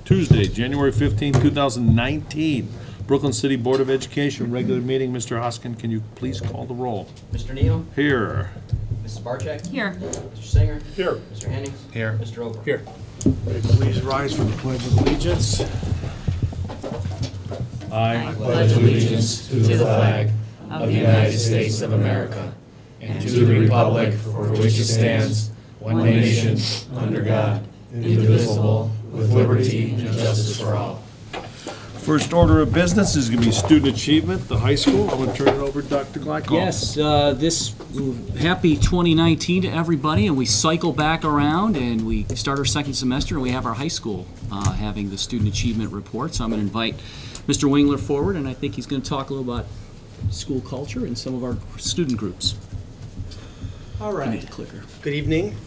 Tuesday, January 15, 2019. Brooklyn City Board of Education, regular meeting. Mr. Hoskin, can you please call the roll? Mr. Neal? Here. Mrs. Barcheck? Here. Mr. Singer? Here. Mr. Hennings? Here. Mr. Ober? Here. Please rise for the Pledge of Allegiance. I pledge allegiance to the flag of the United States of America and to the republic for which it stands, one nation, under God, indivisible, with liberty and justice for all. First order of business is going to be student achievement, the high school. I'm going to turn it over to Dr. Glykoff. Yes, this happy 2019 to everybody, and we cycle back around and we start our second semester and we have our high school having the student achievement report. So I'm going to invite Mr. Wingler forward, and I think he's going to talk a little about school culture and some of our student groups. All right. Give me the clicker. Good evening.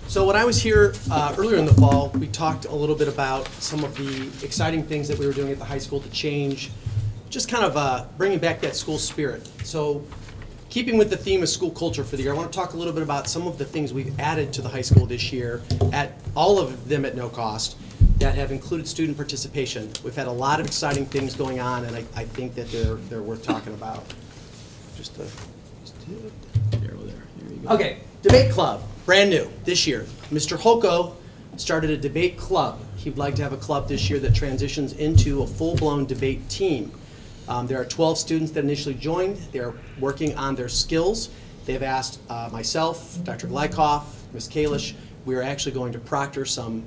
So when I was here earlier in the fall, we talked a little bit about some of the exciting things that we were doing at the high school to change, just kind of bringing back that school spirit. So keeping with the theme of school culture for the year, I want to talk a little bit about some of the things we've added to the high school this year, at all of them at no cost, that have included student participation. We've had a lot of exciting things going on, and I think that they're worth talking about. Okay, debate club, brand new this year. Mr. Holko started a debate club. He'd like to have a club this year that transitions into a full-blown debate team. There are 12 students that initially joined. They're working on their skills. They've asked myself, Dr. Glykoff, Ms. Kalish, we are actually going to proctor some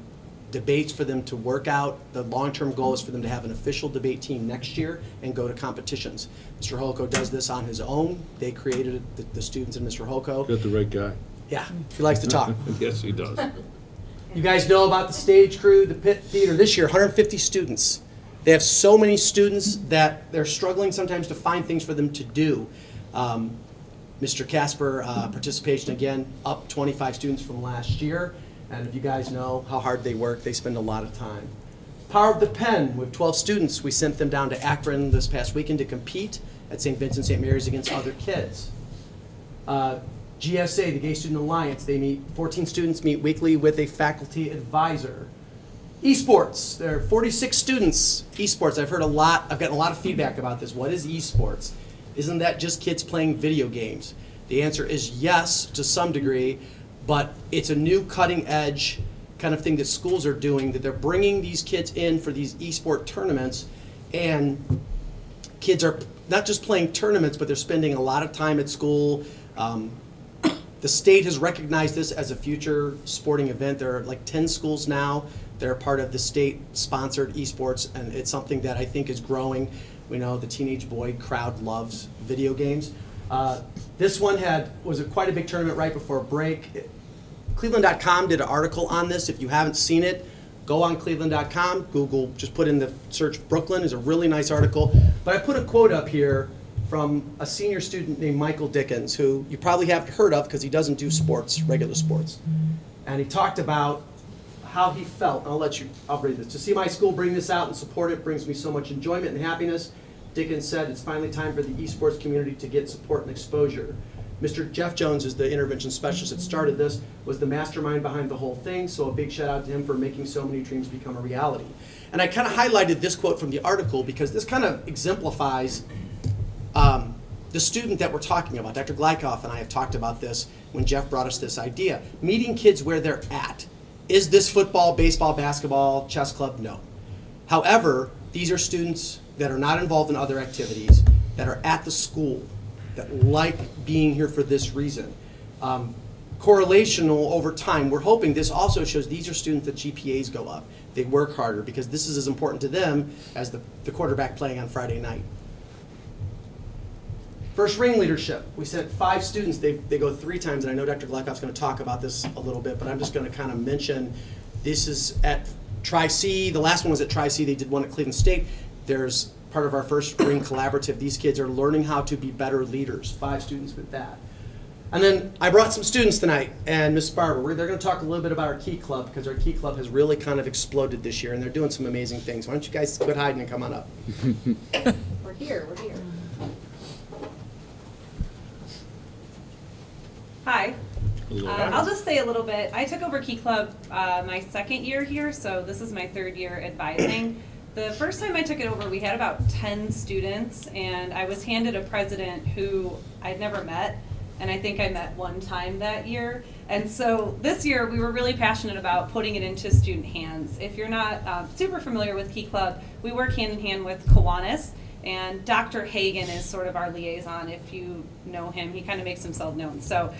debates for them to work out. The long-term goal is for them to have an official debate team next year and go to competitions. Mr. Holko does this on his own. They created it, the students and Mr. Holko. Got the right guy. Yeah, he likes to talk. Yes, he does. You guys know about the stage crew, the pit theater. This year, 150 students. They have so many students that they're struggling sometimes to find things for them to do. Mr. Casper, participation again, up 25 students from last year. And if you guys know how hard they work, they spend a lot of time. Power of the Pen, with 12 students, we sent them down to Akron this past weekend to compete at St. Vincent St. Mary's against other kids. GSA, the Gay Student Alliance, they meet, 14 students meet weekly with a faculty advisor. Esports, there are 46 students. Esports, I've heard a lot, I've gotten a lot of feedback about this. What is esports? Isn't that just kids playing video games? The answer is yes, to some degree. But it's a new cutting edge kind of thing that schools are doing, that they're bringing these kids in for these esport tournaments, and kids are not just playing tournaments, but they're spending a lot of time at school. The state has recognized this as a future sporting event. There are like 10 schools now that are part of the state-sponsored esports, and it's something that I think is growing. We know the teenage boy crowd loves video games. This one was quite a big tournament right before break. Cleveland.com did an article on this. If you haven't seen it, go on Cleveland.com, Google, just put in the search Brooklyn. It's a really nice article. But I put a quote up here from a senior student named Michael Dickens, who you probably haven't heard of because he doesn't do sports, regular sports. And he talked about how he felt. I'll read this. To see my school bring this out and support it brings me so much enjoyment and happiness. Dickens said, it's finally time for the esports community to get support and exposure. Mr. Jeff Jones is the intervention specialist that started this, was the mastermind behind the whole thing, so a big shout out to him for making so many dreams become a reality. And I kind of highlighted this quote from the article because this kind of exemplifies the student that we're talking about. Dr. Glykoff and I have talked about this when Jeff brought us this idea. Meeting kids where they're at. Is this football, baseball, basketball, chess club? No. However, these are students that are not involved in other activities, that are at the school, that like being here for this reason. Correlational over time, we're hoping this also shows these are students that GPAs go up. They work harder because this is as important to them as the quarterback playing on Friday night. First ring leadership, we sent 5 students, they go 3 times, and I know Dr. Glykoff's going to talk about this a little bit, but I'm just going to kind of mention, this is at Tri-C, the last one was at Tri-C, they did one at Cleveland State. There's part of our first ring collaborative. These kids are learning how to be better leaders. 5 students with that. And then I brought some students tonight, and Ms. Barber, they're going to talk a little bit about our Key Club, because our Key Club has really kind of exploded this year, and they're doing some amazing things. Why don't you guys quit hiding and come on up? We're here. Hi. I'll just say a little bit. I took over Key Club my second year here, so this is my third year advising. The first time I took it over, we had about 10 students, and I was handed a president who I'd never met, and I think I met one time that year. And so this year, we were really passionate about putting it into student hands. If you're not super familiar with Key Club, we work hand in hand with Kiwanis, and Dr. Hagan is sort of our liaison. If you know him, he kind of makes himself known. So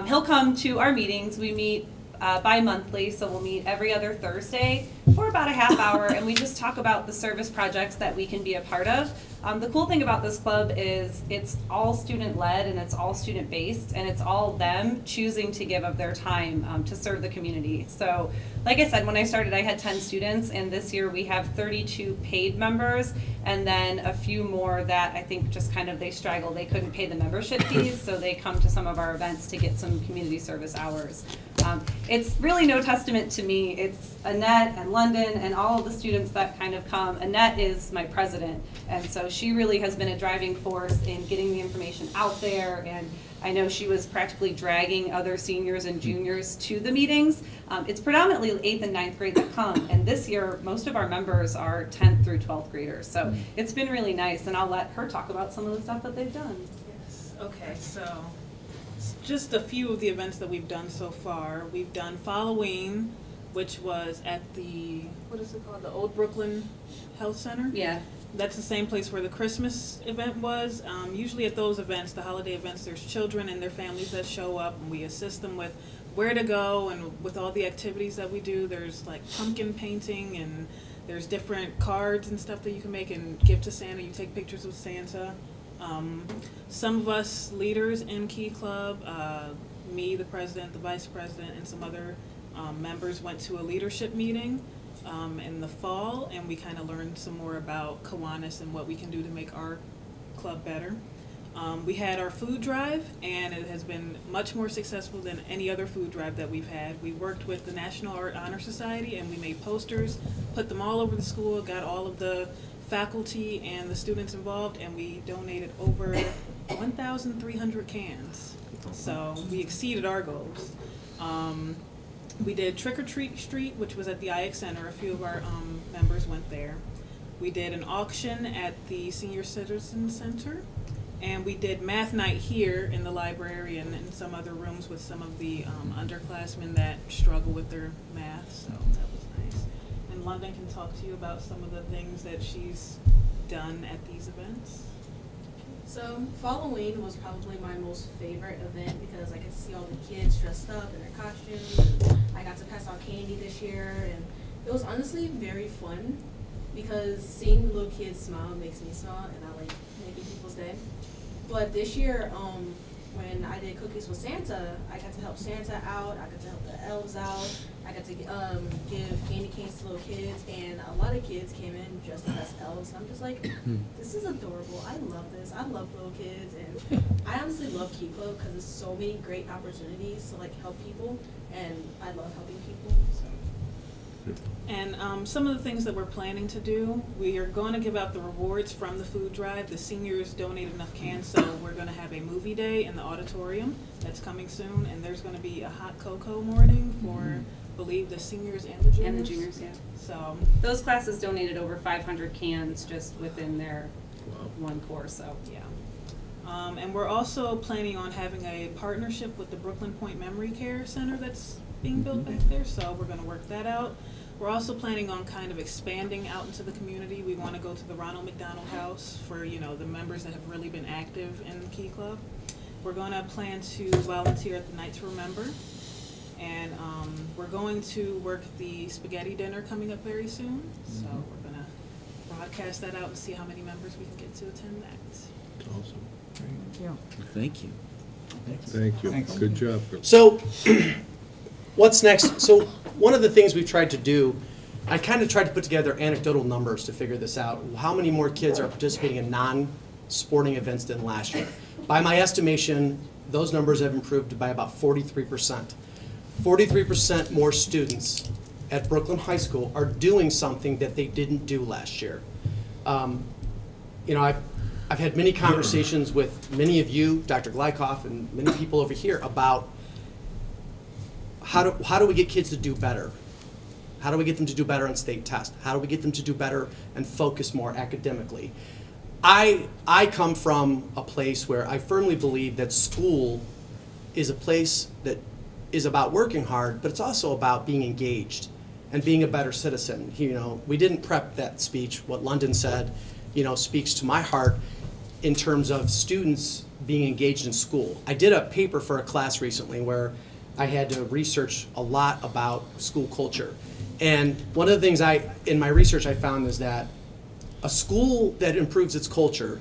he'll come to our meetings. We meet bi-monthly, so we'll meet every other Thursday for about a half hour, and we just talk about the service projects that we can be a part of. The cool thing about this club is it's all student-led and it's all student-based, and it's all them choosing to give of their time to serve the community. So, like I said, when I started, I had 10 students, and this year we have 32 paid members, and then a few more that I think just kind of they straggle. They couldn't pay the membership fees, so they come to some of our events to get some community service hours. It's really no testament to me. It's Annette and London and all of the students that kind of come. Annette is my president, and so she really has been a driving force in getting the information out there, and I know she was practically dragging other seniors and juniors to the meetings. It's predominantly 8th and 9th grade that come, and this year most of our members are 10th through 12th graders, so it's been really nice, and I'll let her talk about some of the stuff that they've done. Yes. Okay, so just a few of the events that we've done so far. We've done Halloween, which was at the, what is it called, the Old Brooklyn Health Center? Yeah. That's the same place where the Christmas event was. Usually at those events, the holiday events, there's children and their families that show up, and we assist them with where to go and with all the activities that we do. There's like pumpkin painting, and there's different cards and stuff that you can make and give to Santa. You take pictures with Santa. Some of us leaders in Key Club, me, the president, the vice president, and some other members went to a leadership meeting in the fall, and we kind of learned some more about Kiwanis and what we can do to make our club better. We had our food drive, and it has been much more successful than any other food drive that we've had. We worked with the National Art Honor Society, and we made posters, put them all over the school, got all of the faculty and the students involved, and we donated over 1,300 cans. So we exceeded our goals. We did Trick or Treat Street, which was at the IX Center. A few of our members went there. We did an auction at the Senior Citizen Center. And we did math night here in the library and in some other rooms with some of the underclassmen that struggle with their math, so that was nice. And London can talk to you about some of the things that she's done at these events. So Halloween was probably my most favorite event because I get to see all the kids dressed up in their costumes. And I got to pass out candy this year, and it was honestly very fun because seeing the little kids smile makes me smile, and I like making people's day. But this year, when I did Cookies with Santa, I got to help Santa out, I got to help the elves out, I got to give candy canes to little kids, and a lot of kids came in dressed up as elves, and I'm just like, this is adorable, I love this, I love little kids, and I honestly love Key Club because there's so many great opportunities to like help people, and I love helping people, so. And some of the things that we're planning to do, we are going to give out the rewards from the food drive. The seniors donated enough cans, so we're going to have a movie day in the auditorium that's coming soon, and there's going to be a hot cocoa morning for, I believe, the seniors and the juniors. And the juniors, yeah. So those classes donated over 500 cans just within their one course, so. Yeah. And we're also planning on having a partnership with the Brooklyn Point Memory Care Center that's being built back there, so we're going to work that out. We're also planning on kind of expanding out into the community. We want to go to the Ronald McDonald House for, you know, the members that have really been active in Key Club. We're going to plan to volunteer at the Night to Remember. And we're going to work the spaghetti dinner coming up very soon. So we're going to broadcast that out and see how many members we can get to attend that. Awesome. Yeah. Thank you. Thank you. Good job. So, what's next? So, one of the things we've tried to do, I kind of tried to put together anecdotal numbers to figure this out. How many more kids are participating in non-sporting events than last year? By my estimation, those numbers have improved by about 43%. 43% more students at Brooklyn High School are doing something that they didn't do last year. You know, I've had many conversations with many of you, Dr. Glykoff, and many people over here about how do we get kids to do better? How do we get them to do better on state tests? How do we get them to do better and focus more academically? I come from a place where I firmly believe that school is a place that is about working hard, but it's also about being engaged and being a better citizen. You know, we didn't prep that speech. What London said, you know, speaks to my heart in terms of students being engaged in school. I did a paper for a class recently where I had to research a lot about school culture. And one of the things in my research I found is that a school that improves its culture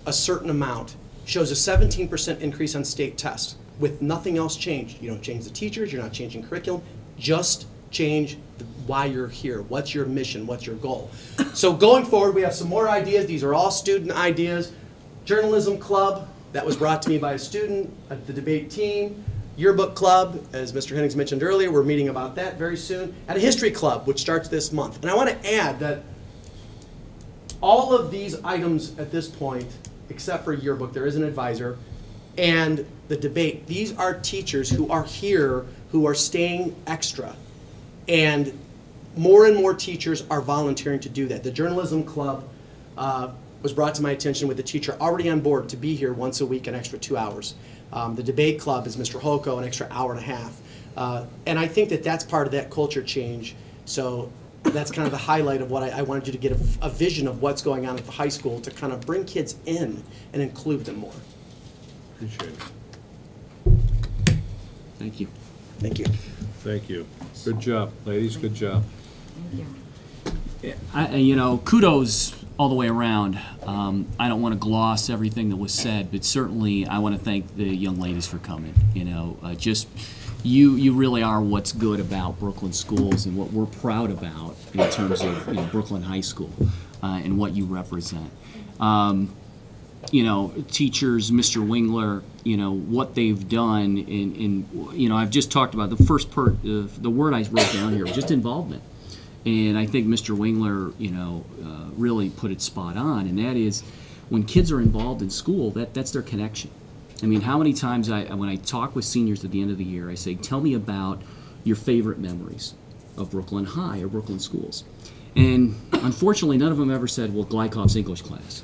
a certain amount shows a 17% increase on state tests with nothing else changed. You don't change the teachers, you're not changing curriculum, just change why you're here. What's your mission? What's your goal? So going forward, we have some more ideas. These are all student ideas. Journalism club, that was brought to me by a student at the debate team. Yearbook club, as Mr. Hennings mentioned earlier, we're meeting about that very soon. And a history club, which starts this month. And I want to add that all of these items at this point, except for yearbook, there is an advisor, and the debate, these are teachers who are here, who are staying extra. And more teachers are volunteering to do that. The journalism club was brought to my attention with the teacher already on board to be here once a week, an extra 2 hours. The debate club is Mr. Holko, an extra hour and a half. And I think that that's part of that culture change. So that's kind of the highlight of what I wanted you to get a vision of what's going on at the high school to kind of bring kids in and include them more. Appreciate it. Thank you. Thank you. Thank you. Good job, ladies, good job. You know, kudos all the way around. I don't want to gloss everything that was said, but certainly I want to thank the young ladies for coming. You know, you really are what's good about Brooklyn schools and what we're proud about in terms of, you know, Brooklyn High School and what you represent. You know, teachers, Mr. Wingler, you know, what they've done in you know, I've just talked about the first part of the word I wrote down here, just involvement. And I think Mr. Wingler, you know, really put it spot on, and that is when kids are involved in school, that's their connection. I mean, how many times when I talk with seniors at the end of the year, I say, tell me about your favorite memories of Brooklyn High or Brooklyn schools. And unfortunately, none of them ever said, well, Glykov's English class.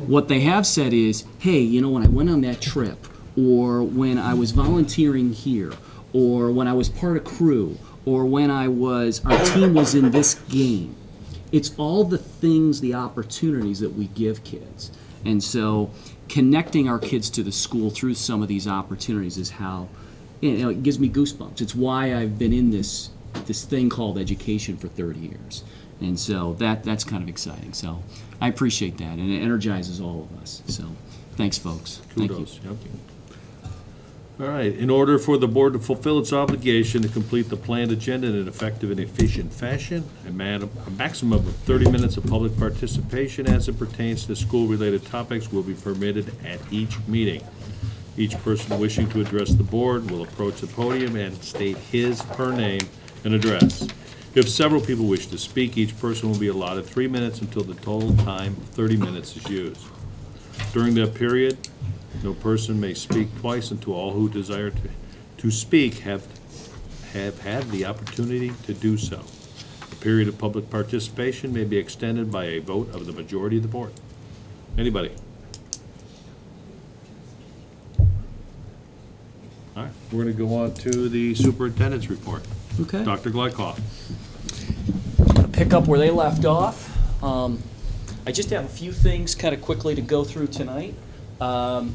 What they have said is, hey, you know, when I went on that trip, or when I was volunteering here, or when I was part of crew, or when our team was in this game. It's all the things, the opportunities that we give kids. And so connecting our kids to the school through some of these opportunities is how, you know, it gives me goosebumps. It's why I've been in this thing called education for 30 years. And so that's kind of exciting. So I appreciate that, and it energizes all of us. So thanks, folks. Kudos. Thank you. All right, in order for the board to fulfill its obligation to complete the planned agenda in an effective and efficient fashion, a maximum of 30 minutes of public participation as it pertains to school-related topics will be permitted at each meeting. Each person wishing to address the board will approach the podium and state his/her name and address. If several people wish to speak, each person will be allotted 3 minutes until the total time of 30 minutes is used. During that period, no person may speak twice until all who desire to speak have had the opportunity to do so. The period of public participation may be extended by a vote of the majority of the board. Anybody? All right, we're going to go on to the superintendent's report. Okay. Dr. Glykoff. I'm going to pick up where they left off. I just have a few things kind of quickly to go through tonight. But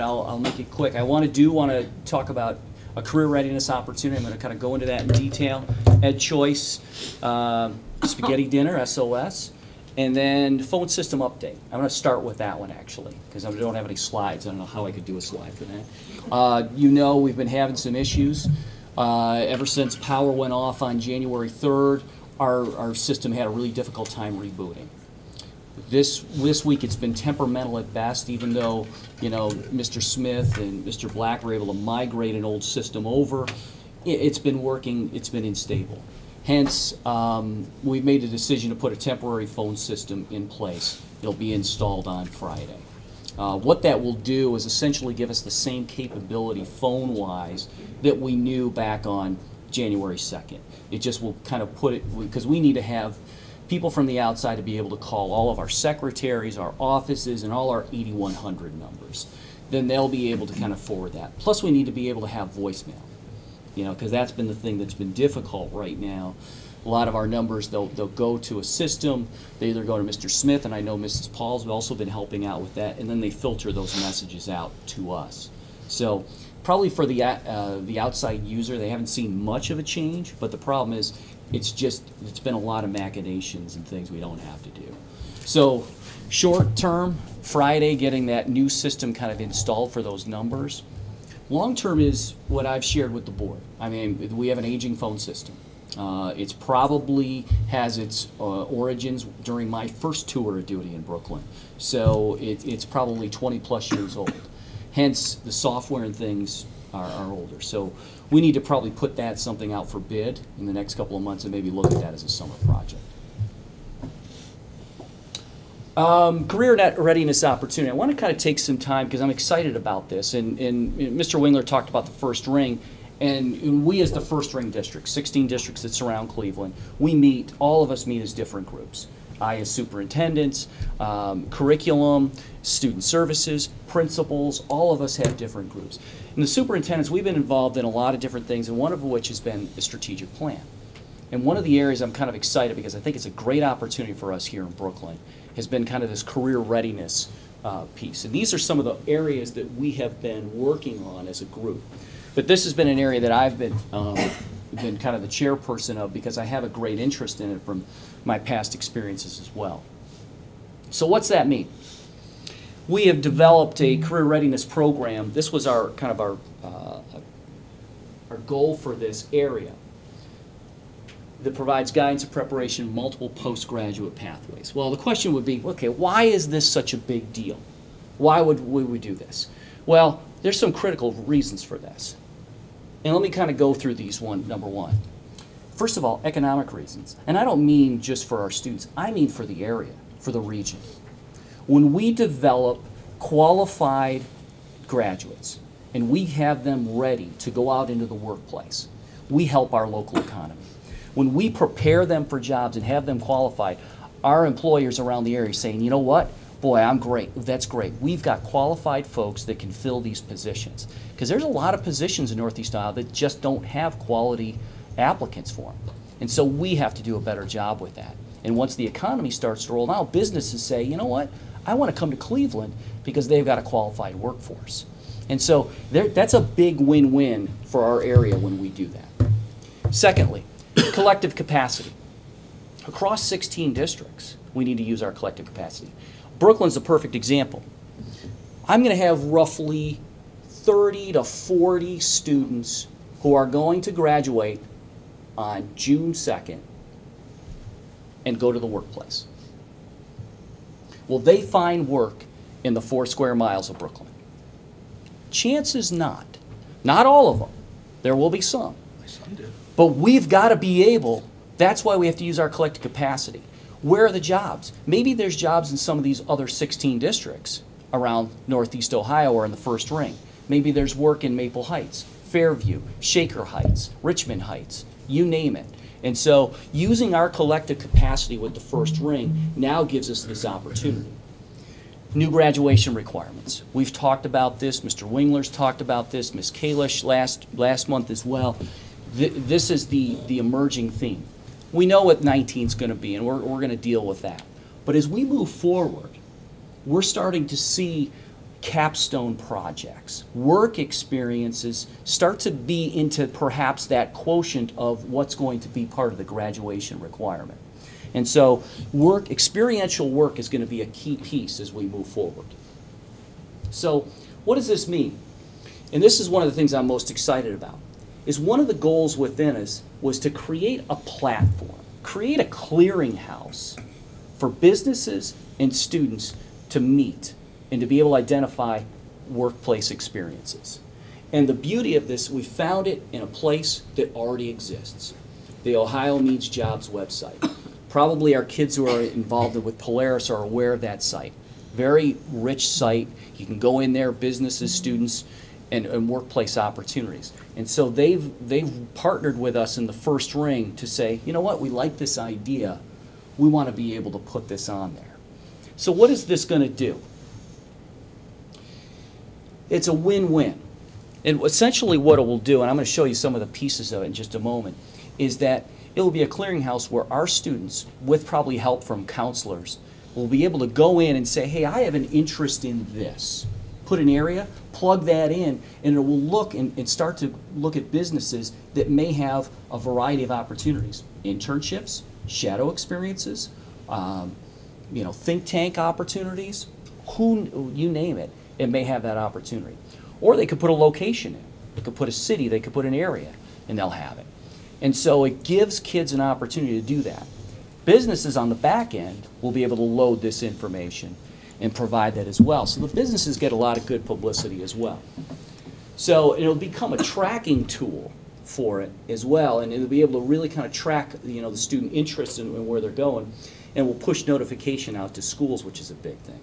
I'll make it quick. I want to talk about a career readiness opportunity. I'm going to kind of go into that in detail. Ed Choice, spaghetti dinner, SOS, and then phone system update. I'm going to start with that one actually, because I don't have any slides. I don't know how I could do a slide for that. You know, we've been having some issues ever since power went off on January 3rd. Our system had a really difficult time rebooting. This week it's been temperamental at best, even though, you know, Mr. Smith and Mr. Black were able to migrate an old system over. It's been working, it's been unstable. Hence, we've made a decision to put a temporary phone system in place. It'll be installed on Friday. What that will do is essentially give us the same capability phone-wise that we knew back on January 2nd. It just will kind of put it, because we need to have people from the outside to be able to call all of our secretaries, our offices, and all our 8100 numbers. Then they'll be able to kind of forward that. Plus, we need to be able to have voicemail, you know, because that's been the thing that's been difficult right now. A lot of our numbers, they'll go to a system, they either go to Mr. Smith, and I know Mrs. Paul's also been helping out with that, and then they filter those messages out to us. So probably for the outside user, they haven't seen much of a change, but the problem is it's been a lot of machinations and things we don't have to do. So short term, Friday, getting that new system kind of installed for those numbers. Long term is what I've shared with the board. I mean, we have an aging phone system. It's probably has its origins during my first tour of duty in Brooklyn. So it's probably 20 plus years old. Hence, the software and things are older. So we need to probably put that something out for bid in the next couple of months and maybe look at that as a summer project. Career readiness opportunity. I want to kind of take some time because I'm excited about this. And Mr. Wingler talked about the first ring. And we as the first ring district, 16 districts that surround Cleveland, all of us meet as different groups. I as superintendents, curriculum, student services, principals, all of us have different groups. And the superintendents, we've been involved in a lot of different things, and one of which has been the strategic plan. And one of the areas I'm kind of excited because I think it's a great opportunity for us here in Brooklyn has been kind of this career readiness piece. And these are some of the areas that we have been working on as a group. But this has been an area that I've been kind of the chairperson of because I have a great interest in it from my past experiences as well. So what's that mean? We have developed a career readiness program. This was our kind of our goal for this area that provides guidance and preparation in multiple postgraduate pathways. Well, the question would be, okay, why is this such a big deal? Why would we do this? Well, there's some critical reasons for this. And let me kind of go through these number one. First of all, economic reasons. And I don't mean just for our students. I mean for the area, for the region. When we develop qualified graduates and we have them ready to go out into the workplace, we help our local economy. When we prepare them for jobs and have them qualified, our employers around the area are saying, you know what? Boy, I'm great. That's great. We've got qualified folks that can fill these positions. Because there's a lot of positions in Northeast Ohio that just don't have quality applicants for them. And so we have to do a better job with that. And once the economy starts to roll out, businesses say, you know what? I want to come to Cleveland because they've got a qualified workforce. And so that's a big win-win for our area when we do that. Secondly, collective capacity. Across 16 districts, we need to use our collective capacity. Brooklyn's a perfect example. I'm going to have roughly 30 to 40 students who are going to graduate on June 2nd and go to the workplace. Will they find work in the 4 square miles of Brooklyn? Chances not. Not all of them. There will be some. But we've got to be able, that's why we have to use our collective capacity. Where are the jobs? Maybe there's jobs in some of these other 16 districts around Northeast Ohio or in the first ring. Maybe there's work in Maple Heights, Fairview, Shaker Heights, Richmond Heights, you name it. And so using our collective capacity with the first ring now gives us this opportunity. New graduation requirements. We've talked about this. Mr. Wingler's talked about this. Ms. Kalish last month as well. This is the emerging theme. We know what 19 is going to be, and we're going to deal with that. But as we move forward, we're starting to see capstone projects, work experiences start to be into perhaps that quotient of what's going to be part of the graduation requirement. And so experiential work is going to be a key piece as we move forward. So what does this mean? And this is one of the things I'm most excited about, is one of the goals within us was to create a platform, create a clearinghouse for businesses and students to meet and to be able to identify workplace experiences. And the beauty of this, we found it in a place that already exists, the Ohio Needs Jobs website. Probably our kids who are involved with Polaris are aware of that site. Very rich site. You can go in there, businesses, students, and workplace opportunities. And so they've partnered with us in the first ring to say, you know what, we like this idea. We want to be able to put this on there. So what is this going to do? It's a win-win. And essentially what it will do, and I'm going to show you some of the pieces of it in just a moment, is that it will be a clearinghouse where our students, with probably help from counselors, will be able to go in and say, hey, I have an interest in this. Put an area, plug that in, and it will look and start to look at businesses that may have a variety of opportunities. Internships, shadow experiences, think tank opportunities, you name it, it may have that opportunity. Or they could put a location in. They could put a city, they could put an area, and they'll have it. And so it gives kids an opportunity to do that. Businesses on the back end will be able to load this information and provide that as well. So the businesses get a lot of good publicity as well. So it'll become a tracking tool for it as well, and it'll be able to really kind of track the student interest in where they're going, and will push notification out to schools, which is a big thing.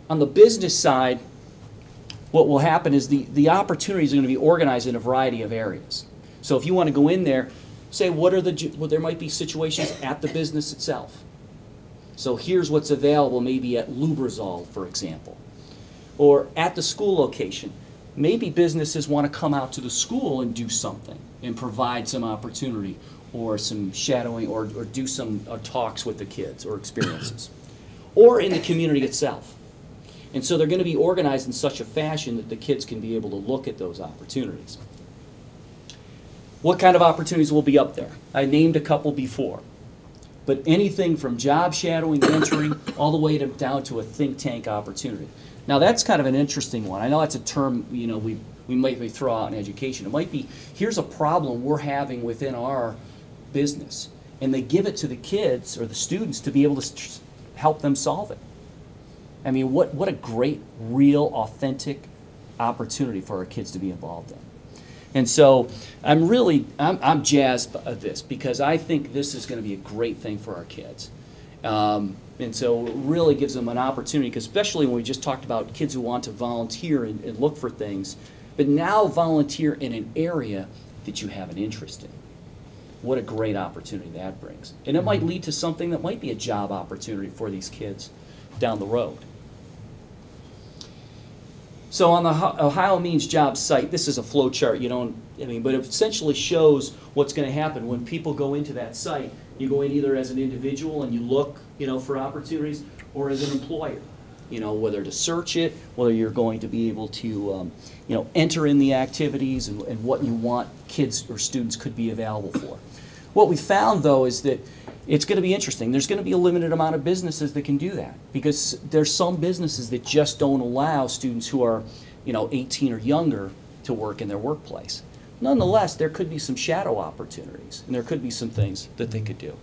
On the business side, what will happen is the opportunities are going to be organized in a variety of areas. So if you want to go in there, say there might be situations at the business itself. So here's what's available maybe at Lubrizol, for example. Or at the school location. Maybe businesses want to come out to the school and do something and provide some opportunity or some shadowing or do some talks with the kids or experiences. Or in the community itself. And so they're going to be organized in such a fashion that the kids can be able to look at those opportunities. What kind of opportunities will be up there? I named a couple before. But anything from job shadowing, mentoring, all the way down to a think tank opportunity. Now that's kind of an interesting one. I know that's a term we might throw out in education. It might be, here's a problem we're having within our business. And they give it to the kids or the students to be able to help them solve it. I mean, what a great, real, authentic opportunity for our kids to be involved in. And so I'm jazzed by this because I think this is going to be a great thing for our kids. And so it really gives them an opportunity, because especially when we just talked about kids who want to volunteer and look for things, but now volunteer in an area that you have an interest in. What a great opportunity that brings. And it might lead to something that might be a job opportunity for these kids down the road. So on the Ohio Means Jobs site, this is a flow chart. But it essentially shows what's going to happen when people go into that site. You go in either as an individual and you look, for opportunities, or as an employer. Whether to search it, whether you're going to be able to, enter in the activities and what you want kids or students could be available for. What we found, though, is that it's going to be interesting. There's going to be a limited amount of businesses that can do that, because there's some businesses that just don't allow students who are, 18 or younger to work in their workplace. Nonetheless, there could be some shadow opportunities, and there could be some things that they could do.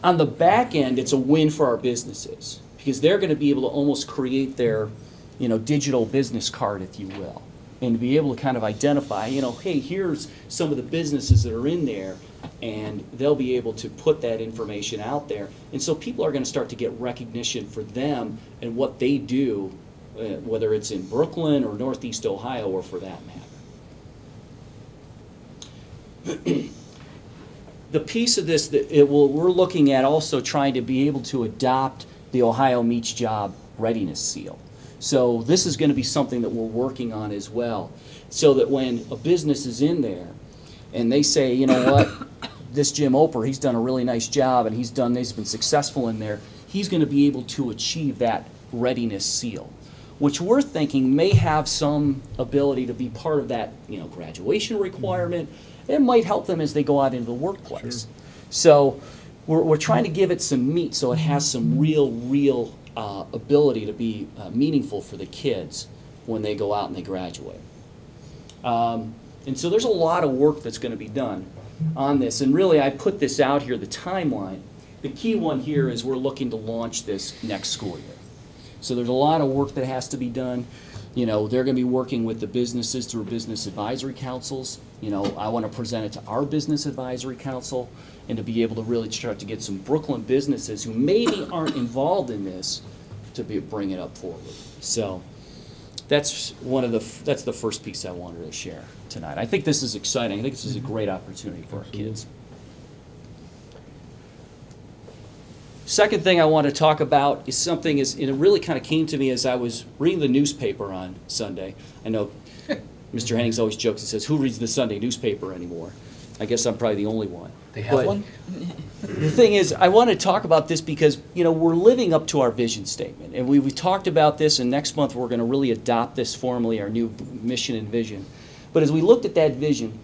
On the back end, it's a win for our businesses, because they're going to be able to almost create their, digital business card, if you will, and be able to kind of identify, hey, here's some of the businesses that are in there, and they'll be able to put that information out there. And so people are going to start to get recognition for them and what they do, whether it's in Brooklyn or Northeast Ohio, or for that matter. The piece of this that we're looking at also trying to be able to adopt the Ohio Meets Job Readiness Seal. So this is going to be something that we're working on as well, so that when a business is in there and they say, you know what, this Jim Oper, he's done a really nice job and he's been successful in there, he's going to be able to achieve that readiness seal, which we're thinking may have some ability to be part of that, graduation requirement. It might help them as they go out into the workplace. Sure. So we're trying to give it some meat so it has some real ability to be meaningful for the kids when they go out and they graduate. And so there's a lot of work that's going to be done on this. And really, I put this out here, the timeline. The key one here is we're looking to launch this next school year. So there's a lot of work that has to be done. You know, they're going to be working with the businesses through business advisory councils. You know, I want to present it to our business advisory council and to be able to really start to get some Brooklyn businesses who maybe aren't involved in this to bring it up forward. So that's that's the first piece I wanted to share tonight. I think this is exciting. I think this is a great opportunity for our kids. Second thing I want to talk about is something, and it really kind of came to me as I was reading the newspaper on Sunday. I know Mr. Hennings always jokes and says, who reads the Sunday newspaper anymore? I guess I'm probably the only one. They have one? The thing is, I want to talk about this because, you know, we're living up to our vision statement. And we talked about this, and next month we're going to really adopt this formally, our new mission and vision. But as we looked at that vision,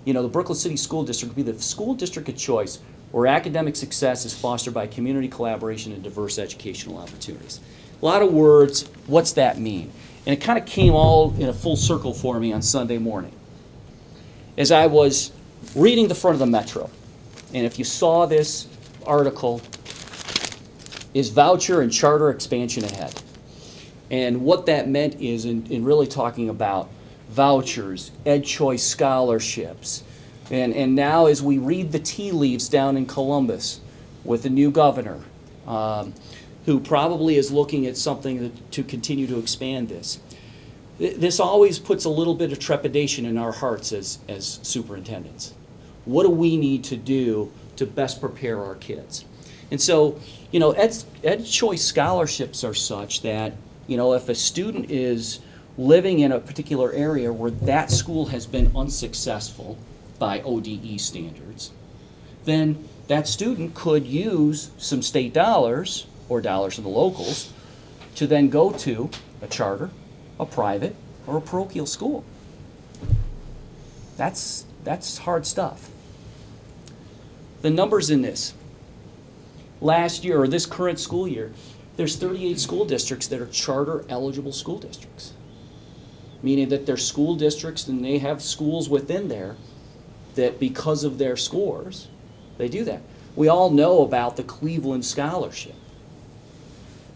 you know, the Brooklyn City School District would be the school district of choice where academic success is fostered by community collaboration and diverse educational opportunities. A lot of words, what's that mean? And it kind of came all in a full circle for me on Sunday morning. As I was reading the front of the Metro, and if you saw this article, is voucher and charter expansion ahead. And what that meant is in really talking about vouchers, ed choice scholarships, and now as we read the tea leaves down in Columbus with the new governor, who probably is looking at something to continue to expand this. This always puts a little bit of trepidation in our hearts as superintendents. What do we need to do to best prepare our kids? And so, you know, ed choice scholarships are such that, you know, if a student is living in a particular area where that school has been unsuccessful by ODE standards, then that student could use some state dollars or dollars from the locals to then go to a charter, a private, or a parochial school. That's hard stuff. The numbers in this. Last year, or this current school year, there's 38 school districts that are charter eligible school districts. Meaning that they're school districts and they have schools within there that because of their scores, they do that. We all know about the Cleveland Scholarship.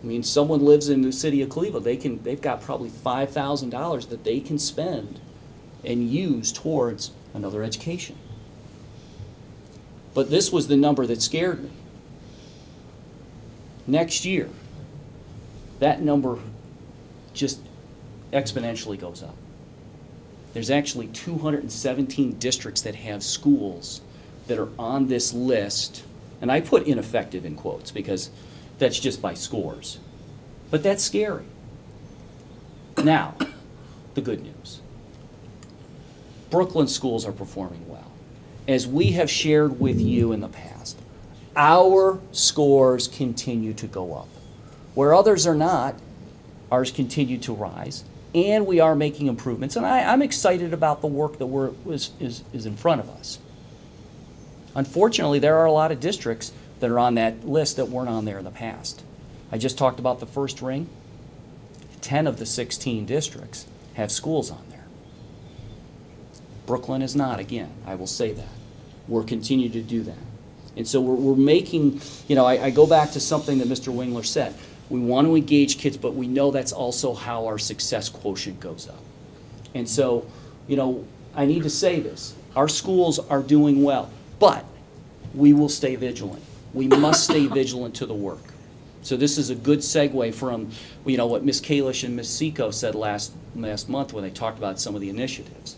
I mean, someone lives in the city of Cleveland, they've got probably $5,000 that they can spend and use towards another education. But this was the number that scared me. Next year, that number just exponentially goes up. There's actually 217 districts that have schools that are on this list, and I put ineffective in quotes because that's just by scores. But that's scary. Now, the good news. Brooklyn schools are performing well. As we have shared with you in the past, our scores continue to go up. Where others are not, ours continue to rise, and we are making improvements. And I'm excited about the work that is in front of us. Unfortunately, there are a lot of districts that are on that list that weren't on there in the past. I just talked about the first ring. 10 of the 16 districts have schools on there. Brooklyn is not, again, I will say that. We'll continue to do that. And so we're making, you know, I go back to something that Mr. Wingler said. We want to engage kids, but we know that's also how our success quotient goes up. And so, you know, I need to say this. Our schools are doing well, but we will stay vigilant. We must stay vigilant to the work. So this is a good segue from, you know, what Ms. Kalish and Ms. Seco said last month when they talked about some of the initiatives.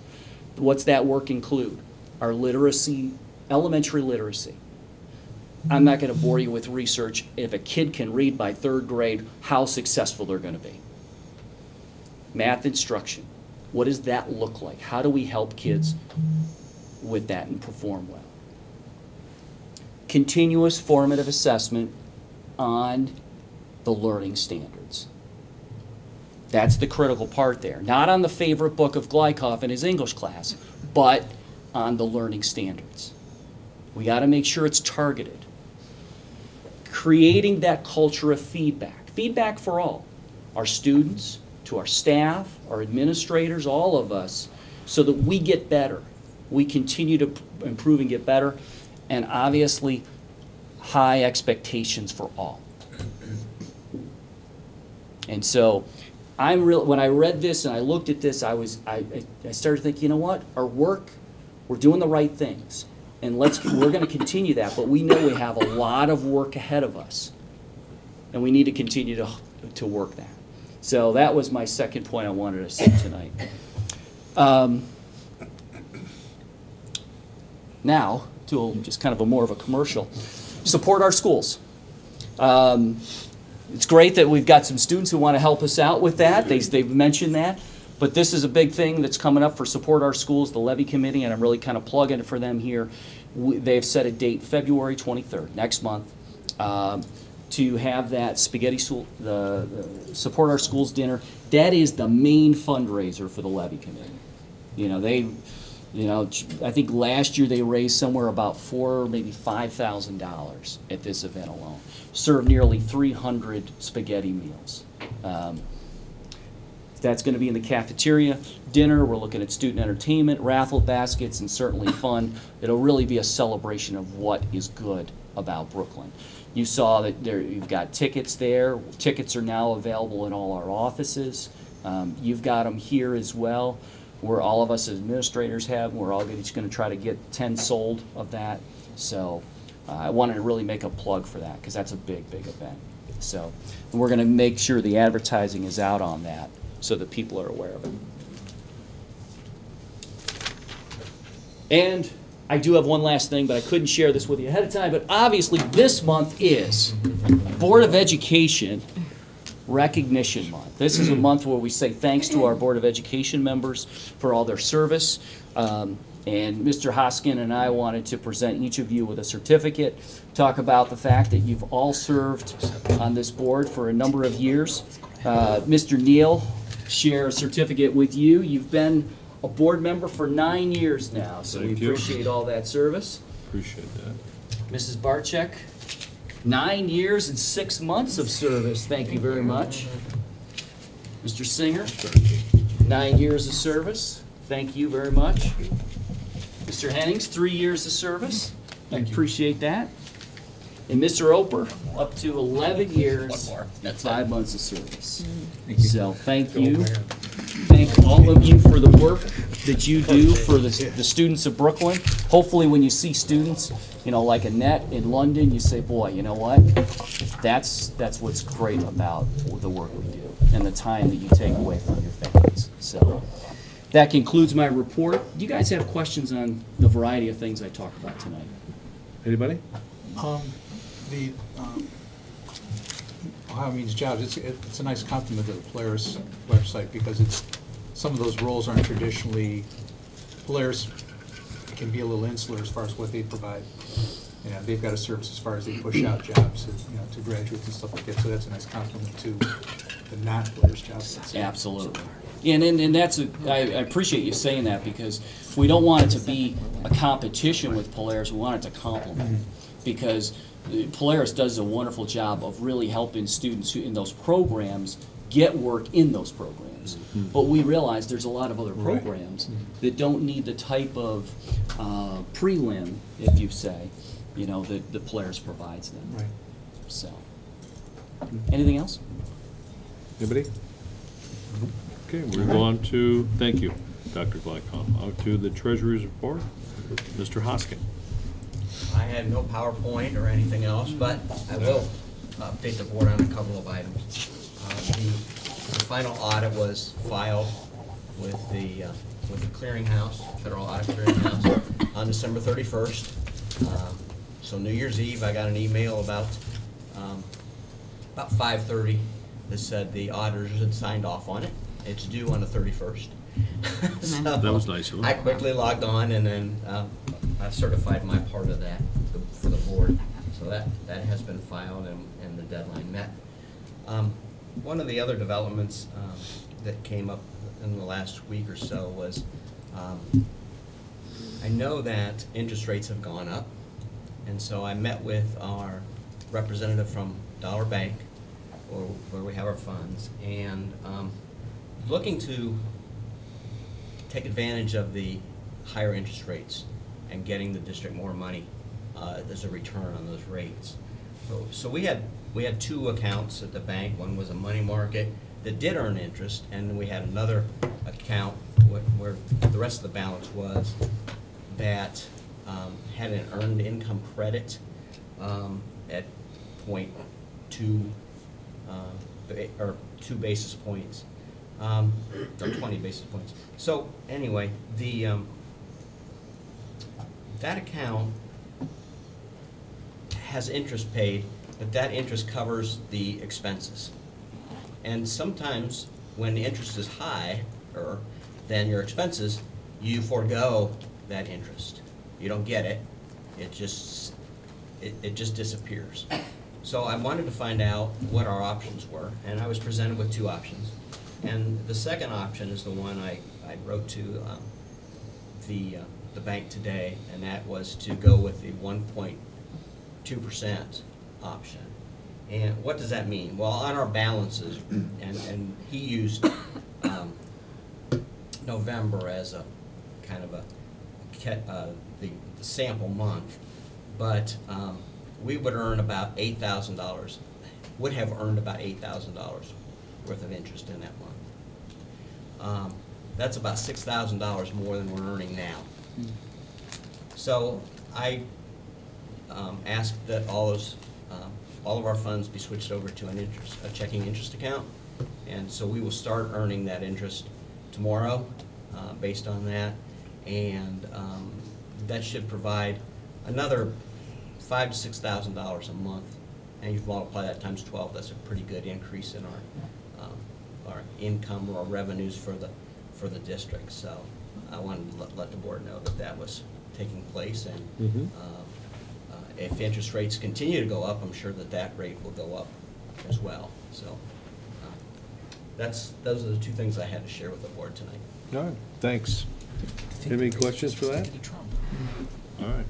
What's that work include? Our literacy, elementary literacy. I'm not going to bore you with research. If a kid can read by 3rd grade, how successful they're going to be. Math instruction. What does that look like? How do we help kids with that and perform well? Continuous formative assessment on the learning standards. That's the critical part there. Not on the favorite book of Glykov in his English class, but on the learning standards. We got to make sure it's targeted. Creating that culture of feedback. Feedback for all. Our students, to our staff, our administrators, all of us, so that we get better. We continue to improve and get better. And obviously, high expectations for all. And so, when I read this and I looked at this, I started thinking, you know what? Our work, we're doing the right things. And we're going to continue that, but we know we have a lot of work ahead of us. And we need to continue to work that. So that was my second point I wanted to say tonight. Now, to just kind of a more of a commercial, support our schools. It's great that we've got some students who want to help us out with that. They've mentioned that. But this is a big thing that's coming up for Support Our Schools, the Levy Committee, and I'm really kind of plugging it for them here. They've set a date, February 23rd, next month, to have that the Support Our Schools dinner. That is the main fundraiser for the Levy Committee. I think last year they raised somewhere about $4,000, maybe $5,000 at this event alone. Served nearly 300 spaghetti meals. That's going to be in the cafeteria dinner. We're looking at student entertainment, raffle baskets, and certainly fun. It'll really be a celebration of what is good about Brooklyn. You saw that you've got tickets there. Tickets are now available in all our offices. You've got them here as well, where all of us as administrators have them. We're all each going to try to get 10 sold of that. So I wanted to really make a plug for that because that's a big, big event. So and we're going to make sure the advertising is out on that so that people are aware of it. And I do have one last thing, but I couldn't share this with you ahead of time, but obviously this month is Board of Education Recognition Month. This is a month where we say thanks to our Board of Education members for all their service. And Mr. Hoskin and I wanted to present each of you with a certificate, talk about the fact that you've all served on this board for a number of years. Mr. Neal, share a certificate with you. You've been a board member for 9 years now, so we appreciate all that service. Appreciate that. Mrs. Barczyk, 9 years and 6 months of service. Thank you very much. Mr. Singer, 9 years of service. Thank you very much. Mr. Hennings, 3 years of service. Thank you. Appreciate that. And Mr. Oper, up to 11 years and 5 months of service. So thank you. Thank all of you for the work that you do for the students of Brooklyn. Hopefully when you see students, like Annette in London, you say, boy, you know what? That's what's great about the work we do and the time that you take away from your families. So that concludes my report. Do you guys have questions on the variety of things I talked about tonight? Anybody? The Ohio Means Jobs, it's a nice compliment to the Polaris website because some of those roles aren't traditionally, Polaris can be a little insular as far as what they provide. They've got a service as far as they push out jobs to graduates and stuff like that, so that's a nice compliment to the non-Polaris jobs. Absolutely. And that's I appreciate you saying that because we don't want it to be a competition with Polaris, we want it to complement because Polaris does a wonderful job of really helping students who in those programs get work in those programs. But we realize there's a lot of other programs that don't need the type of prelim, if you say, that the Polaris provides them. Right. So, anything else? Anybody? Okay, we'll go on to, thank you, Dr. Glycom. On to the Treasurer's report. Mr. Hoskin. I had no PowerPoint or anything else, but I will update the board on a couple of items. The final audit was filed with the clearinghouse, Federal Audit Clearinghouse, on December 31st. So New Year's Eve, I got an email about 5:30 that said the auditors had signed off on it. It's due on the 31st. So that was nice of them. I quickly logged on and then I certified my part of that for the board. So that has been filed and the deadline met. One of the other developments that came up in the last week or so was I know that interest rates have gone up, and so I met with our representative from Dollar Bank, where we have our funds, and looking to take advantage of the higher interest rates and getting the district more money as a return on those rates. So we had two accounts at the bank. One was a money market, that did earn interest, and we had another account where the rest of the balance was that had an earned income credit at 0.2 or 2 basis points, or 20 basis points. So anyway, the that account has interest paid, but that interest covers the expenses. And sometimes when the interest is higher than your expenses, you forego that interest. You don't get it. It just disappears. So I wanted to find out what our options were, and I was presented with 2 options. And the second option is the one I wrote to the bank today, and that was to go with the 1.2% option. And what does that mean? Well, on our balances, and he used November as a kind of the sample month, but we would earn about $8,000, would have earned about $8,000 worth of interest in that month. That's about $6,000 more than we're earning now. So I asked that all of our funds be switched over to a checking interest account, and so we will start earning that interest tomorrow based on that, and that should provide another $5,000 to $6,000 a month, and you multiply that times 12. That's a pretty good increase in our income or our revenues for the district. So I wanted to let the board know that that was taking place, and if interest rates continue to go up, I'm sure that rate will go up as well. So those are the 2 things I had to share with the board tonight. All right, thanks. Any questions for that? All right.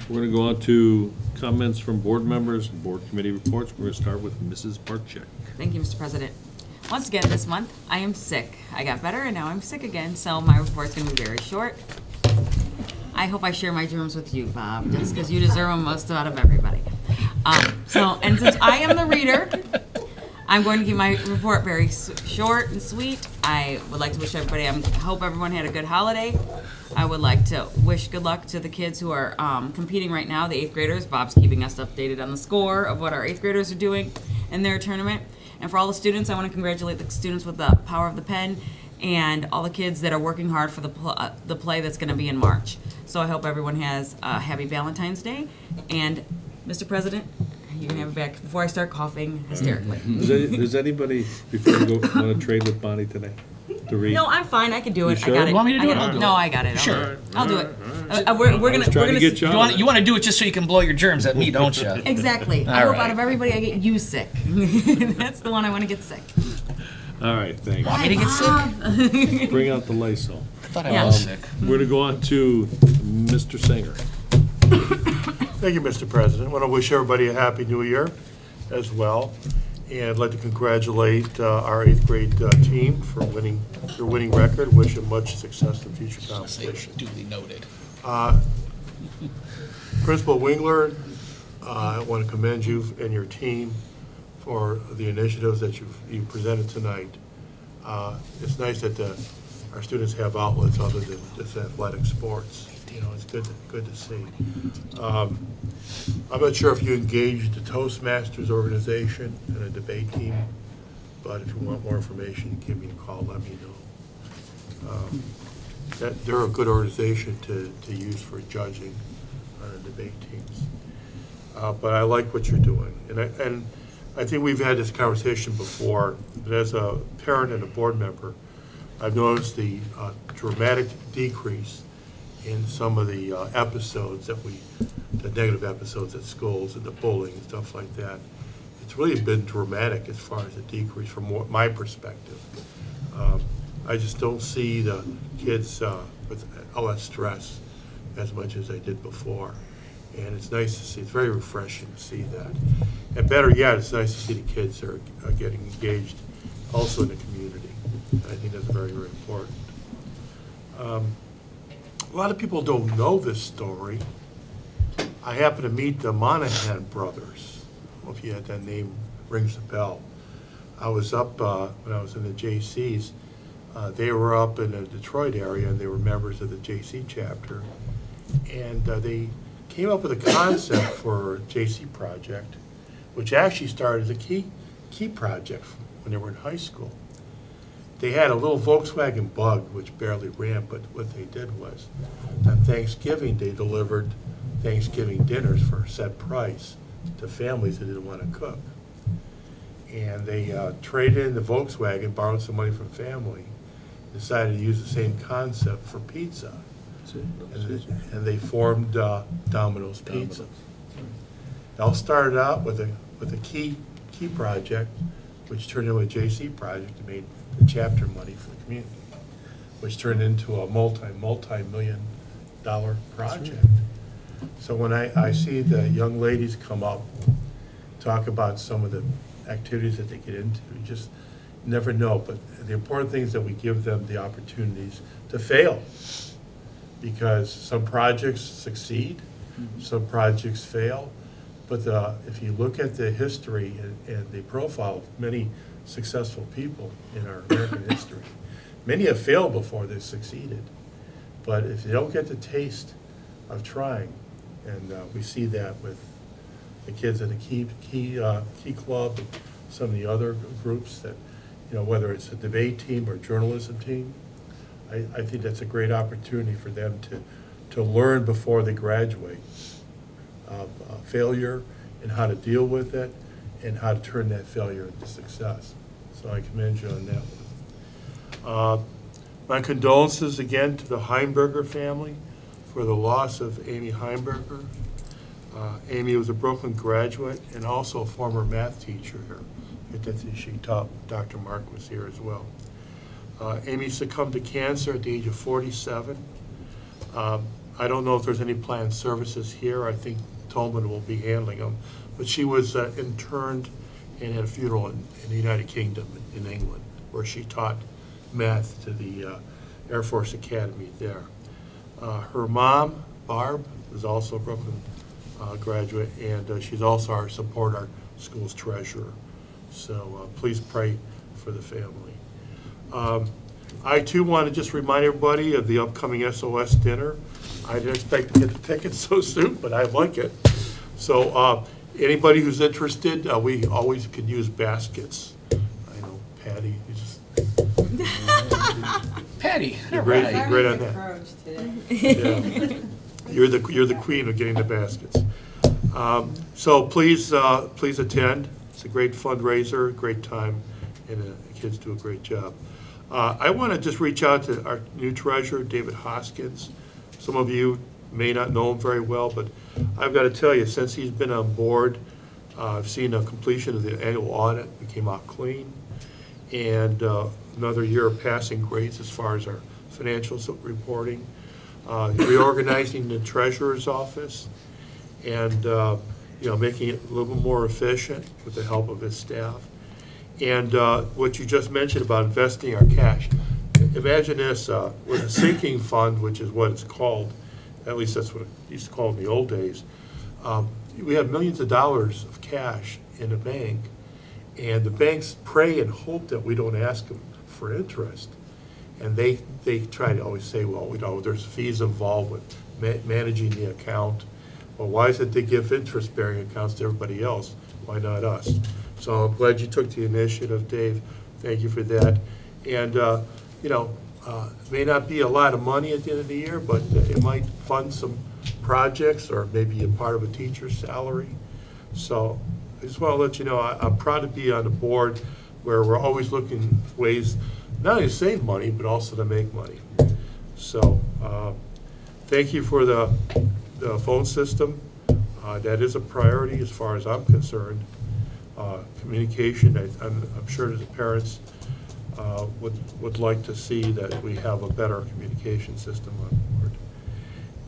We're going to go on to comments from board members and board committee reports. We're going to start with Mrs. Barczyk. Thank you, Mr. President. Once again this month, I am sick. I got better and now I'm sick again, so my report's going to be very short. I hope I share my germs with you, Bob, just because you deserve them most out of everybody. And since I am the reader, I'm going to keep my report very short and sweet. I would like to wish everybody, I hope everyone had a good holiday. I would like to wish good luck to the kids who are competing right now, the 8th graders. Bob's keeping us updated on the score of what our 8th graders are doing in their tournament. And for all the students, I want to congratulate the students with the power of the pen and all the kids that are working hard for the play that's going to be in March. So I hope everyone has a happy Valentine's Day. And Mr. President, you can have it back before I start coughing hysterically. Does anybody, before you go, want to trade with Bonnie today? To read? No, I'm fine. I can do it. You sure? I got it. You want me to do it? I I'll do it. No, I got it. Sure. I'll do it. I We're was trying to get you on it. You want to do it just so you can blow your germs at me, don't you? Exactly. I All hope right. out of everybody I get you sick. That's the one I want to get sick. All right, thanks. Want me to get sick? Bring out the Lysol. I thought I Yeah. was sick. We're going to go on to Mr. Singer. Thank you, Mr. President. I want to wish everybody a happy new year as well. And I'd like to congratulate our 8th grade team for their winning record. Wish them much success in future competition. Duly noted. Principal Wingler, I want to commend you and your team for the initiatives that you presented tonight. It's nice that our students have outlets other than just athletic sports. You know, it's good to see. I'm not sure if you engaged the Toastmasters organization and a debate team, but if you want more information, give me a call, let me know. They're a good organization to use for judging on the debate teams. But I like what you're doing. And I think we've had this conversation before, but as a parent and a board member, I've noticed the dramatic decrease in some of the episodes the negative episodes at schools and the bullying and stuff like that. It's really been dramatic as far as the decrease from my perspective. I just don't see the kids with all that stress as much as I did before. And it's nice to see, it's very refreshing to see that. And better yet, it's nice to see the kids are getting engaged also in the community. I think that's very, very important. A lot of people don't know this story. I happened to meet the Monahan brothers. I don't know if you had that name, rings a bell. I was up, when I was in the JCs, they were up in the Detroit area, and they were members of the JC chapter. And they came up with a concept for a JC project, which actually started as a key project when they were in high school. They had a little Volkswagen Bug, which barely ran, but what they did was, on Thanksgiving, they delivered Thanksgiving dinners for a set price to families that didn't want to cook. And they traded in the Volkswagen, borrowed some money from family, decided to use the same concept for pizza. And they formed Domino's Pizza. It all started out with a key project, which turned into a JC project and made the chapter money for the community, which turned into a multi-million dollar project. So when I see the young ladies come up, talk about some of the activities that they get into, you just never know. But the important thing is that we give them the opportunities to fail, because some projects succeed, some projects fail. But if you look at the history and the profile of many successful people in our American history, many have failed before they succeeded. But if they don't get the taste of trying, and we see that with the kids in the Key Club and some of the other groups that, whether it's a debate team or journalism team, I think that's a great opportunity for them to learn before they graduate failure and how to deal with it and how to turn that failure into success. So I commend you on that one. My condolences again to the Heimberger family for the loss of Amy Heimberger. Amy was a Brooklyn graduate and also a former math teacher here. I think she taught, Dr. Mark was here as well. Amy succumbed to cancer at the age of 47. I don't know if there's any planned services here. I think Tolman will be handling them. But she was interned and had a funeral in the United Kingdom, in England, where she taught math to the Air Force Academy there. Her mom, Barb, was also a Brooklyn graduate, and she's also our school's treasurer. So please pray for the family. I too want to just remind everybody of the upcoming SOS dinner. I didn't expect to get the tickets so soon, but I like it. So anybody who's interested, we always could use baskets. I know, Patty, you just... Patty, you're great on that. Yeah. You're the queen of getting the baskets. So please attend. It's a great fundraiser, great time, and the kids do a great job. I want to just reach out to our new treasurer, David Hoskins. Some of you may not know him very well, but I've got to tell you, since he's been on board, I've seen a completion of the annual audit. We came out clean, and another year of passing grades as far as our financials reporting, reorganizing the treasurer's office, and making it a little more efficient with the help of his staff. And what you just mentioned about investing our cash, imagine this, with a sinking fund, which is what it's called, at least that's what it used to call in the old days, we have millions of dollars of cash in the bank, and the banks pray and hope that we don't ask them for interest. And they try to always say, well, there's fees involved with managing the account. Well, why is it they give interest-bearing accounts to everybody else? Why not us? So I'm glad you took the initiative, Dave. Thank you for that. And, it may not be a lot of money at the end of the year, but it might fund some projects or maybe a part of a teacher's salary. So I just want to let you know I'm proud to be on the board where we're always looking for ways not only to save money, but also to make money. So thank you for the phone system. That is a priority as far as I'm concerned. Communication, I'm sure the parents would like to see that we have a better communication system on board.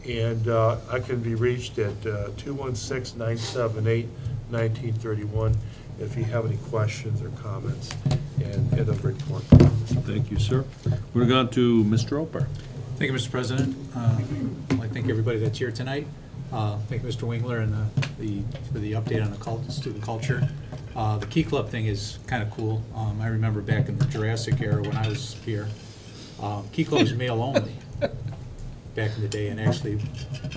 And I can be reached at 216-978-1931 if you have any questions or comments and the report. Thank you, sir. We're going to Mr. Roper. Thank you, Mr. President. I'd like to thank everybody that's here tonight. Thank Mr. Wingler and for the update on the student culture. The Key Club thing is kind of cool. I remember back in the Jurassic era when I was here, Key Club was male only back in the day, and actually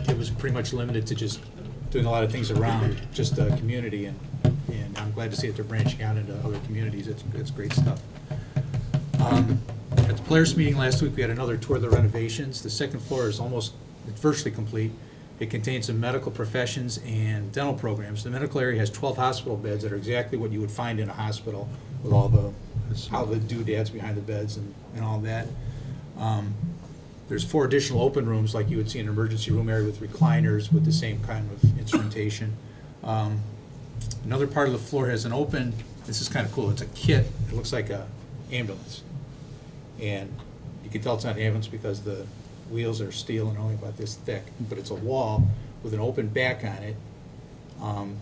it was pretty much limited to just doing a lot of things around just the community, and I'm glad to see that they're branching out into other communities. It's great stuff. At the players meeting last week, we had another tour of the renovations. The second floor is it's virtually complete. It contains some medical professions and dental programs. The medical area has 12 hospital beds that are exactly what you would find in a hospital, with all the doodads behind the beds and all that. There's 4 additional open rooms like you would see in an emergency room area with recliners with the same kind of instrumentation. Another part of the floor has an open, this is kind of cool, it's a kit. It looks like an ambulance. And you can tell it's not an ambulance because the wheels are steel and only about this thick, but it's a wall with an open back on it,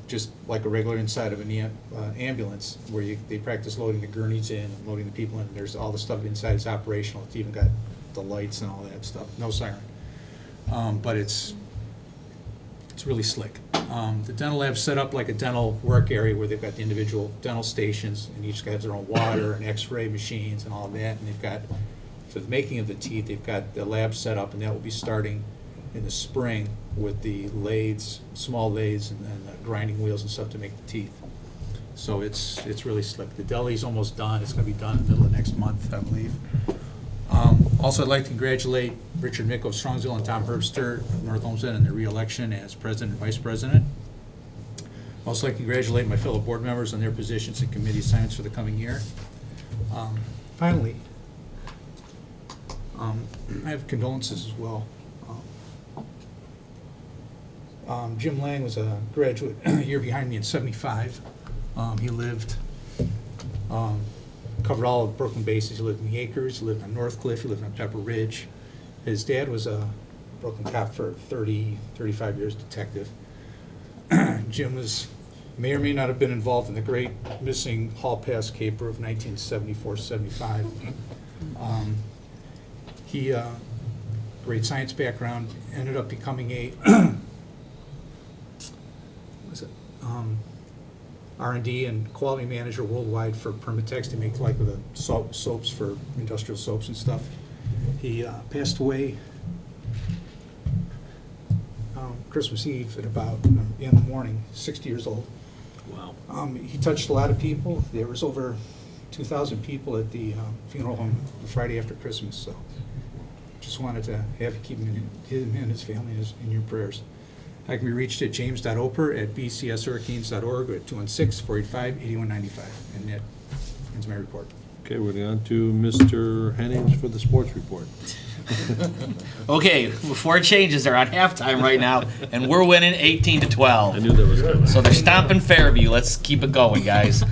just like a regular inside of an ambulance, where they practice loading the gurneys in and loading the people in. There's all the stuff inside is operational. It's even got the lights and all that stuff. No siren, but it's really slick. The dental lab's set up like a dental work area where they've got the individual dental stations, and each has their own water and x-ray machines and all of that, and they've got, for the making of the teeth, they've got the lab set up, and that will be starting in the spring with the lathes, small lathes, and then grinding wheels and stuff to make the teeth. So it's really slick. The deli's almost done. It's going to be done in the middle of next month, I believe. Also, I'd like to congratulate Richard Mick of Strongsville and Tom Herbster of North Olmsted in their re-election as president and vice president. I'd also like to congratulate my fellow board members on their positions and committee assignments for the coming year. Finally, I have condolences as well. Jim Lang was a graduate a year behind me in '75. He lived, covered all of Brooklyn bases. He lived in the Acres, he lived on Northcliffe, he lived on Pepper Ridge. His dad was a Brooklyn cop for 35 years, detective. Jim may or may not have been involved in the great missing Hall Pass caper of 1974-75. He, great science background, ended up becoming a R&D and quality manager worldwide for Permatex. They make like the soaps for industrial soaps and stuff. He passed away Christmas Eve at about in the morning, 60 years old. Wow. He touched a lot of people. There was over 2,000 people at the funeral home the Friday after Christmas, so just wanted to have you keep him and his family in your prayers. I can be reached at james.oper@bcshurricanes.org or at 216-485-8195. And that ends my report. Okay, we're on to Mr. Hennings for the sports report. Okay, before it changes, they're on halftime right now, and we're winning 18-12. I knew that was coming. So they're stomping Fairview. Let's keep it going, guys.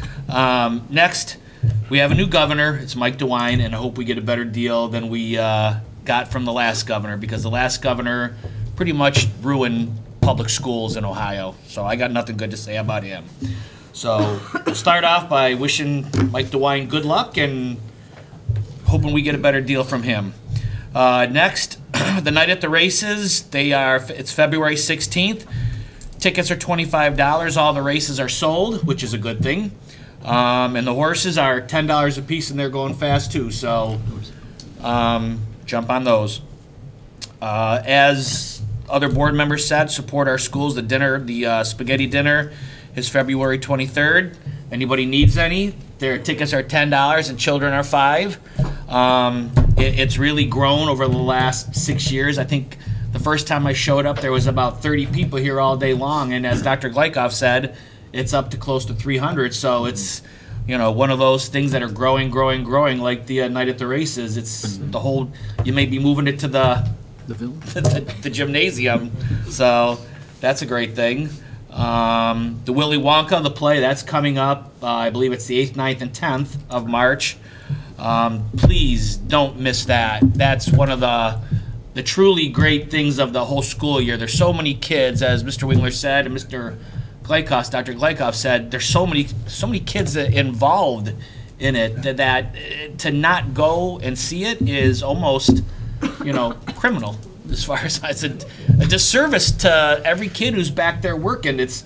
Next, we have a new governor. It's Mike DeWine, and I hope we get a better deal than we got from the last governor, because the last governor pretty much ruined public schools in Ohio. So I got nothing good to say about him. So we'll start off by wishing Mike DeWine good luck and hoping we get a better deal from him. Next, the night at the races, it's February 16th. Tickets are $25. All the races are sold, which is a good thing. And the horses are $10 a piece, and they're going fast too. So jump on those. As other board members said, support our schools. The dinner, the spaghetti dinner, is February 23rd. Anybody needs any? Their tickets are $10 and children are $5. It's really grown over the last 6 years. I think the first time I showed up, there was about 30 people here all day long, and as Dr. Gleikoff said, it's up to close to 300. So it's, one of those things that are growing, like the night at the races. It's the whole. You may be moving it to the gymnasium. So that's a great thing. The Willy Wonka, the play, that's coming up. I believe it's the 8th, 9th, and 10th of March. Please don't miss that. That's one of the truly great things of the whole school year. There's so many kids, as Mr. Wingler said, and Dr. Gleikoff said, there's so many kids involved in it that to not go and see it is almost, criminal. As far as it's a disservice to every kid who's back there working. It's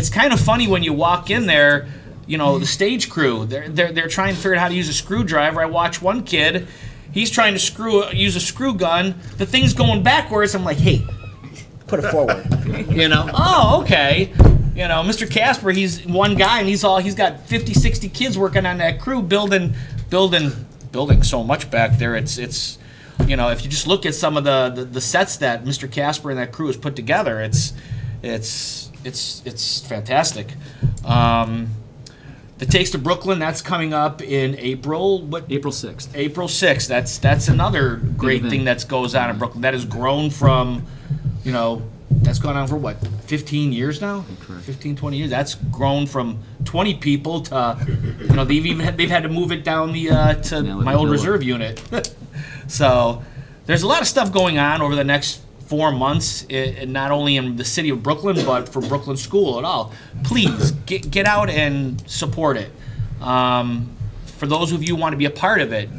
kind of funny when you walk in there. you know, the stage crew. They're trying to figure out how to use a screwdriver. I watch one kid, he's trying to use a screw gun. The thing's going backwards. I'm like, hey, put it forward. You know, oh, okay. You know, Mr. Casper, he's one guy, and he's got 50, 60 kids working on that crew, building so much back there. It's you know, if you just look at some of the sets that Mr. Casper and that crew has put together, it's fantastic. The Taste of Brooklyn, that's coming up in April. April 6th. April 6th. That's another great thing that goes on in Brooklyn. That has grown from, you know, that's gone on for what, 15 years now? Correct. 15, 20 years. That's grown from 20 people to, you know, they've had to move it down to my old reserve unit. So there's a lot of stuff going on over the next 4 months, not only in the city of Brooklyn, but for Brooklyn School at all. Please get out and support it. For those of you who want to be a part of it,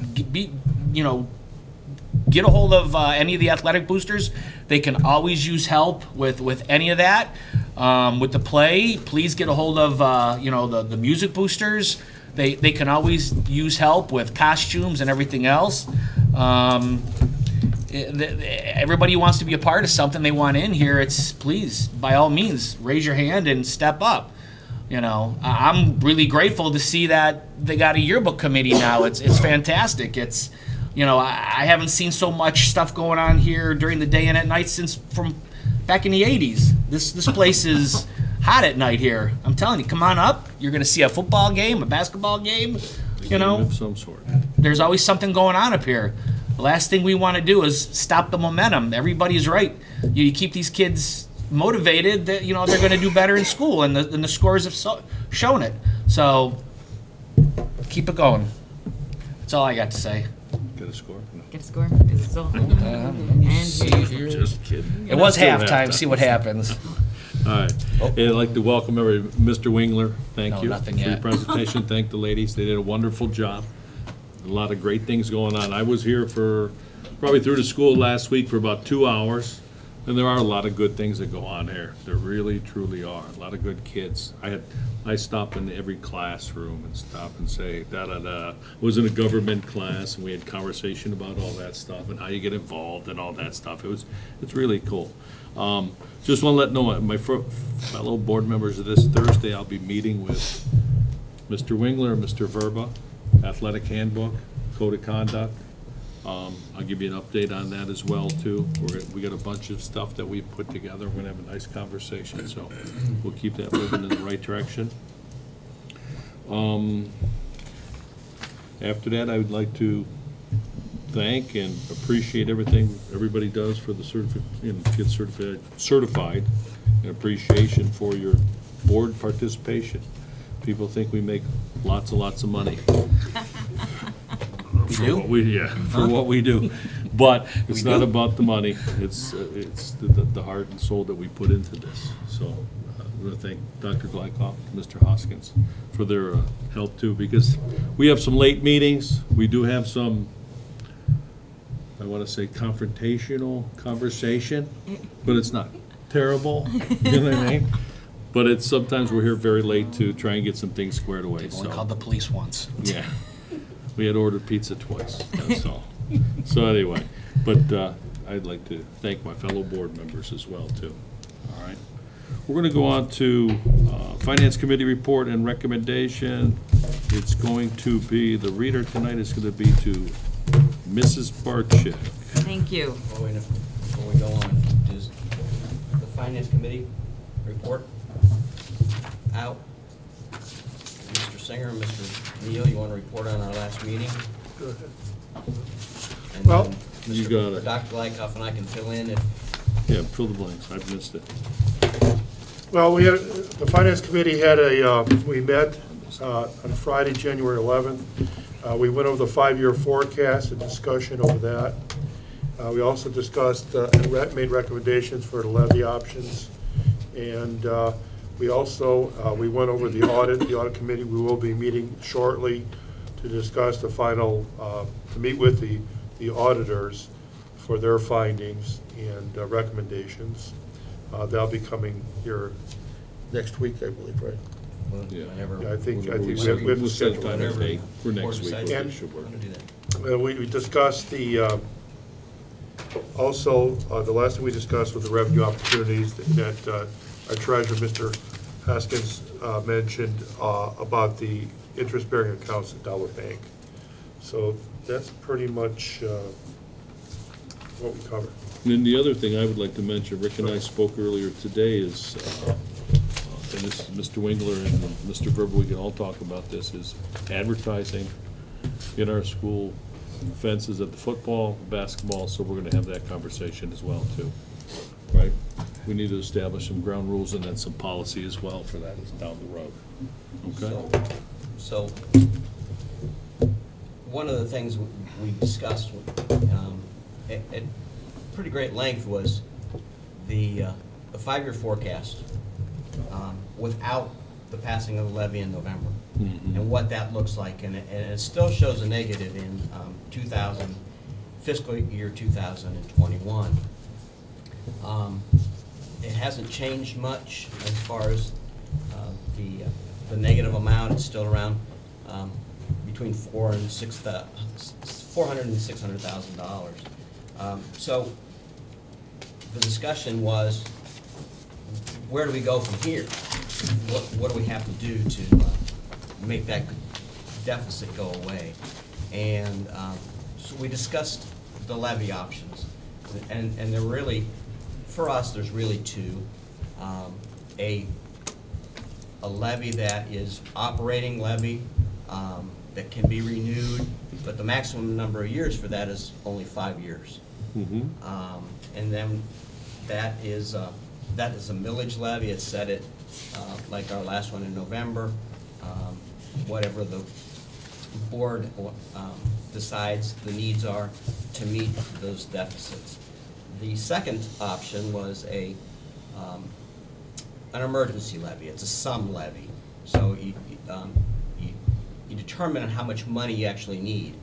get a hold of any of the athletic boosters. They can always use help with any of that. With the play, please get a hold of the music boosters. They can always use help with costumes and everything else. Everybody who wants to be a part of something they want in here, it's please, by all means, raise your hand and step up. You know, I'm really grateful to see that they got a yearbook committee now. It's fantastic. It's, you know, I haven't seen so much stuff going on here during the day and at night since from back in the 80s. This place is hot at night here. I'm telling you, come on up. You're going to see a football game, a basketball game, you know. Of some sort. There's always something going on up here. The last thing we want to do is stop the momentum. Everybody's right. You keep these kids motivated, that, you know, they're going to do better in school, and the scores have shown it. So keep it going. That's all I got to say. Get a score? No. Get a score? Is it still? Just kidding. It was Still halftime. See what happens. All right. I'd like to welcome Mr. Wingler. Thank No, you nothing for your yet. presentation. Thank the ladies. They did a wonderful job. A lot of great things going on. I was here for probably through the school last week for about 2 hours, and there are a lot of good things that go on here. There really, truly are. A lot of good kids. I stop in every classroom and stop and say da-da-da. I was in a government class, and we had conversation about all that stuff and how you get involved and all that stuff. It's really cool. Just want to let know my fellow board members of this Thursday, I'll be meeting with Mr. Wingler and Mr. Verba, Athletic Handbook, Code of Conduct. I'll give you an update on that as well, too. We got a bunch of stuff that we've put together. We're gonna have a nice conversation, so we'll keep that moving in the right direction. After that, I would like to thank and appreciate everything everybody does for the kids certified, and appreciation for your board participation. People think we make lots and lots of money. For what we do. But it's not about the money. It's the heart and soul that we put into this. So I want to thank Dr. Glykoff, Mr. Hoskins for their help too, because we have some late meetings. We do have some, I want to say, confrontational conversation, but it's not terrible. You know what I mean? But it's sometimes we're here very late to try and get some things squared away. They've only called the police once. Yeah. We had ordered pizza twice, that's all. So anyway, but I'd like to thank my fellow board members as well, too. All right. We're going to go on to Finance Committee report and recommendation. It's going to be, the reader tonight is going to be to Mrs. Barczyk. Thank you. Before we go on, does the Finance Committee report out? Mr. Singer and Mr. Neal, you want to report on our last meeting? Go ahead. And Well, then You got it. Dr. Glykoff and I can fill in if, Yeah, fill the blanks, I've missed it. Well, the Finance Committee we met on Friday, January 11th. We went over the 5-year forecast, a discussion over that. We also discussed and made recommendations for the levy options. And we also, we went over the audit committee. We will be meeting shortly to discuss the final, to meet with the auditors for their findings and recommendations. They'll be coming here next week, I believe, right? Yeah. whenever. Yeah, I think We'll we set- have to we'll set a schedule time it. and date for Board next week. decides That And- should work. we're gonna do that. We discussed the, also, the last thing we discussed was the revenue opportunities that our treasurer, Mr. Haskins, mentioned about the interest-bearing accounts at Dollar Bank. So that's pretty much what we covered. And then the other thing I would like to mention, Rick and I spoke earlier today, is, and this, Mr. Wingler and Mr. Gerber, we can all talk about this, is advertising in our school, fences at the football, basketball, so we're gonna have that conversation as well, too. Right? We need to establish some ground rules and then some policy as well for that down the road. Okay? So, one of the things we discussed at pretty great length was the 5-year forecast without the passing of the levy in November, and what that looks like, and it still shows a negative in fiscal year 2021. It hasn't changed much as far as the negative amount. It's still around between $400,000 and $600,000. So the discussion was, where do we go from here? What do we have to do to make that deficit go away? And so we discussed the levy options, and they're really, for us, there's really two. A levy that is operating levy that can be renewed, but the maximum number of years for that is only 5 years. And then that is a millage levy. It's set at, like our last one in November, whatever the board decides the needs are to meet those deficits. The second option was an emergency levy. It's a sum levy. So you determine how much money you actually need,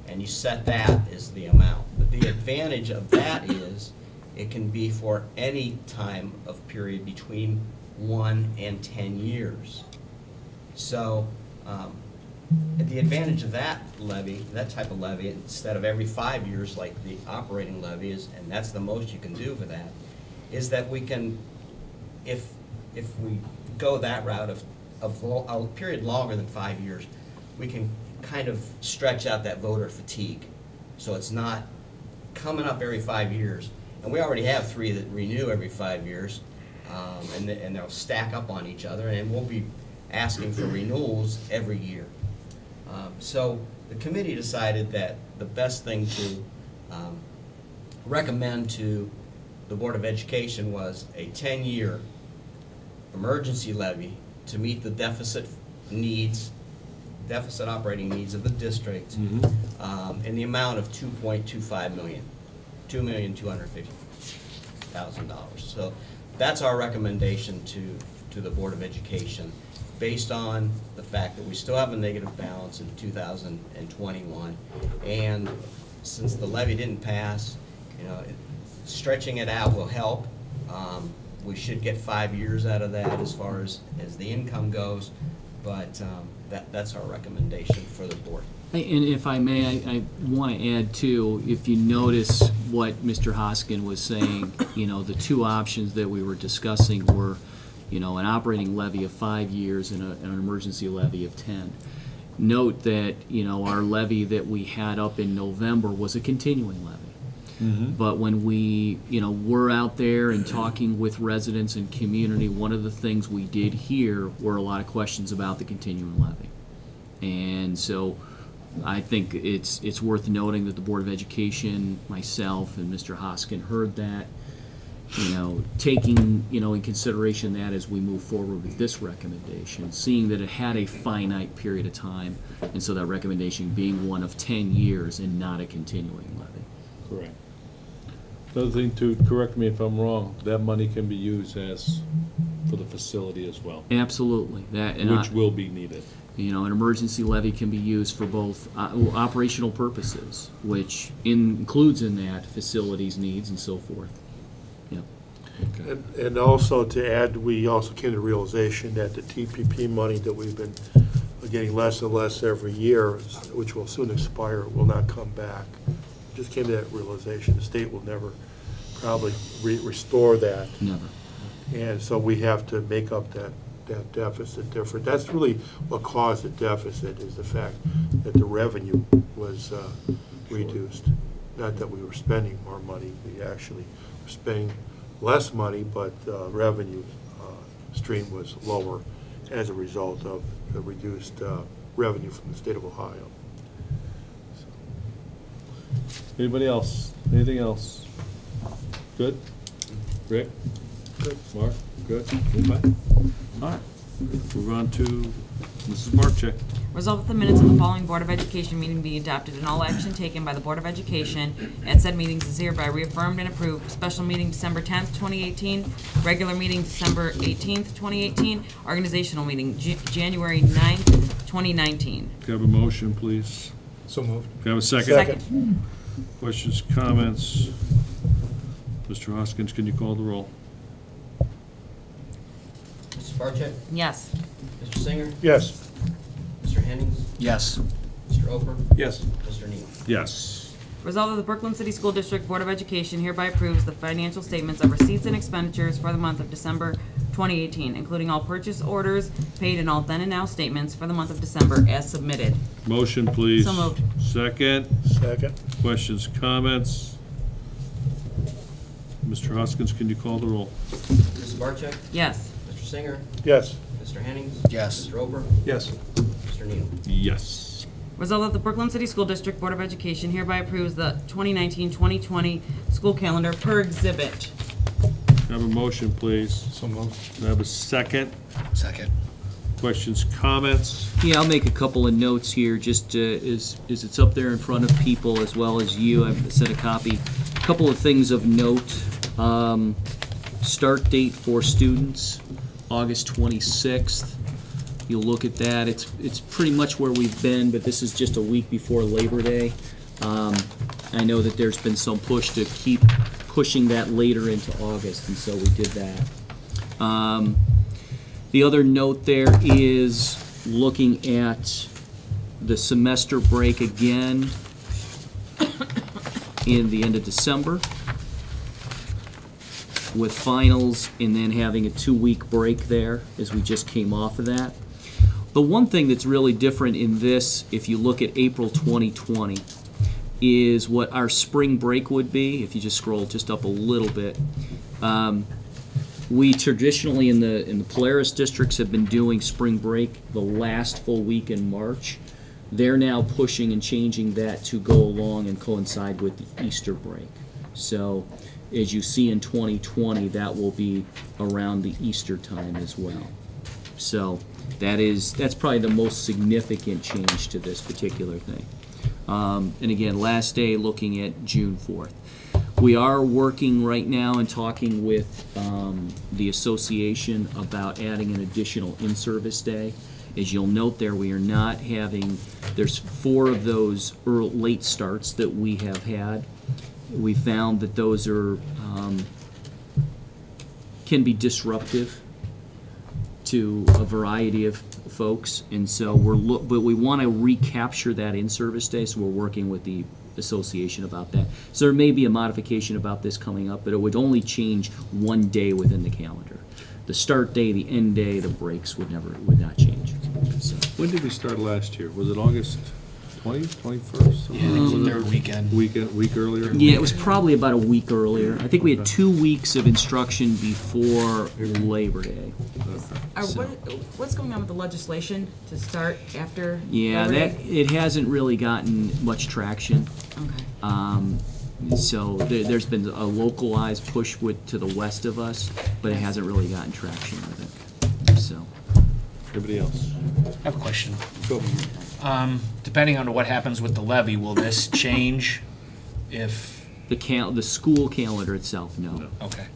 and you set that as the amount. But the advantage of that is it can be for any time of period between 1 and 10 years. So the advantage of that levy, that type of levy, instead of every 5 years like the operating levy is, and that's the most you can do for that, is that we can, if we go that route of a period longer than 5 years, we can kind of stretch out that voter fatigue. So it's not coming up every 5 years. And we already have 3 that renew every 5 years, and they'll stack up on each other, and we'll be asking for renewals every year. So the committee decided that the best thing to recommend to the Board of Education was a 10-year emergency levy to meet the deficit operating needs of the district in the amount of $2.25 million, $2,250,000. So that's our recommendation to the Board of Education, based on the fact that we still have a negative balance in 2021, and since the levy didn't pass, stretching it out will help. We should get 5 years out of that as far as the income goes, but that's our recommendation for the board. And if I may, I want to add too, if you notice what Mr. Hoskin was saying, the two options that we were discussing were, an operating levy of 5 years and an emergency levy of 10. Note that, our levy that we had up in November was a continuing levy. But when we, were out there and talking with residents and community, one of the things we did hear were a lot of questions about the continuing levy. And so I think it's worth noting that the Board of Education, myself, and Mr. Hoskin heard that, taking, in consideration that as we move forward with this recommendation, seeing that it had a finite period of time, and so that recommendation being one of 10 years and not a continuing levy. Correct. Another thing, to correct me if I'm wrong, that money can be used for the facility as well. Absolutely. Which will be needed. An emergency levy can be used for both operational purposes, which includes in that facilities needs and so forth. Yep. Okay. And also to add, we also came to the realization that the TPP money that we've been getting less and less every year, which will soon expire, will not come back. Just came to that realization. The state will never probably restore that. Never. And so we have to make up that deficit different. That's really what caused the deficit, is the fact that the revenue was reduced. Not that we were spending more money, we actually were spending less money, but revenue stream was lower as a result of the reduced revenue from the state of Ohio. Anybody else? Anything else? Good? Rick? Good. Mark? Good? Okay. All right. Move on to Mrs. Marchek. Resolved that the minutes of the following Board of Education meeting be adopted and all action taken by the Board of Education at said meetings is hereby reaffirmed and approved. Special meeting December 10th, 2018. Regular meeting December 18th, 2018. Organizational meeting January 9th, 2019. Can I have a motion, please? So moved. Can I have a second? Second. Questions, comments? Mr. Hoskins, can you call the roll? Mrs. Barcheck? Yes. Mr. Singer? Yes. Mr. Hennings? Yes. Mr. Oper? Yes. Mr. Neal? Yes. Resolved that the Brooklyn City School District Board of Education hereby approves the financial statements of receipts and expenditures for the month of December 2018, including all purchase orders paid and all then and now statements for the month of December as submitted. Motion, please. So moved. Second. Second. Questions, comments? Mr. Hoskins, can you call the roll? Mrs. Barcheck? Yes. Mr. Singer? Yes. Mr. Hennings? Yes. Mr. Oper? Yes. Mr. Neal? Yes. Resolved that the Brooklyn City School District Board of Education hereby approves the 2019-2020 school calendar per exhibit. Can I have a motion, please? So moved. Can I have a second? Second. Questions, comments? Yeah, I'll make a couple of notes here, just as it's up there in front of people as well as you. I've sent a copy. A couple of things of note. Start date for students, August 26th. You'll look at that. It's pretty much where we've been, but this is just a week before Labor Day. I know that there's been some push to keep pushing that later into August, and so we did that. The other note there is looking at the semester break again in the end of December with finals and then having a 2-week break there as we just came off of that. The one thing that's really different in this, if you look at April 2020, is what our spring break would be. If you just scroll just up a little bit. We traditionally in the Polaris districts have been doing spring break the last full week in March. They're now pushing and changing that to go along and coincide with the Easter break. So as you see in 2020, that will be around the Easter time as well. So that's probably the most significant change to this particular thing. And again, last day looking at June 4th. We are working right now and talking with the association about adding an additional in-service day. As you'll note there, we are not having, there's 4 of those late starts that we have had. We found that those are can be disruptive to a variety of folks, and so but we want to recapture that in-service day, so we're working with the association about that. So there may be a modification about this coming up, but it would only change one day within the calendar. The start day, the end day, the breaks would not change. So. When did we start last year? Was it August 20th, 21st? Yeah, I think it was the third weekend. Week earlier? Yeah, it was probably about a week earlier. I think we had 2 weeks of instruction before Labor Day. What's going on with the legislation to start after? Yeah, it hasn't really gotten much traction. Okay. So there's been a localized push to the west of us, but it hasn't really gotten traction with it. So. Everybody else? I have a question. Go. Depending on what happens with the levy, will this change if? The school calendar itself, no. Okay.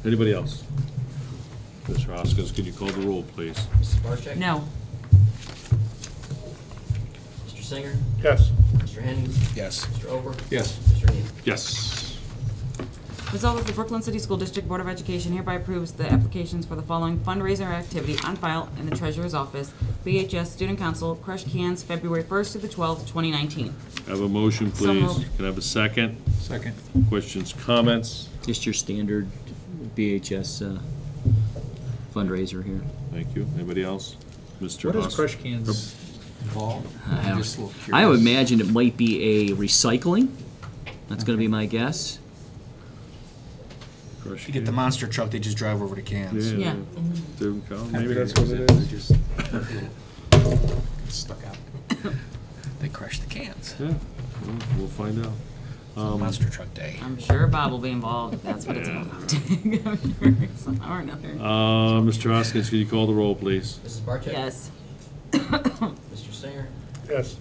Anybody else? Mr. Hoskins, can you call the roll, please? Mrs. Barcheck? No. Mr. Singer? Yes. Mr. Hennings? Yes. Mr. Oper? Yes. Mr. Neal? Yes. Resolved that the Brooklyn City School District Board of Education hereby approves the applications for the following fundraiser activity on file in the Treasurer's Office. BHS Student Council, Crush Cans, February 1st to the 12th, 2019. Have a motion, So please. moved. Can I have a second? Second. Questions, comments? Just your standard BHS fundraiser here. Thank you. Anybody else? Mr. What does Huss? Crush Cans involve? I'm just a little curious. I would imagine it might be a recycling. That's going to be my guess. Crush You get the can. monster truck, they just drive over the cans. Yeah. Didn't count. Maybe that's what it is. Just stuck out. They crush the cans. Yeah, we'll find out. Monster truck day. I'm sure Bob will be involved if that's what it's about. I'm sure somehow or another. Mr. Hoskins, can you call the roll, please? Mrs. Barcheck? Yes. Mr. Singer? Yes.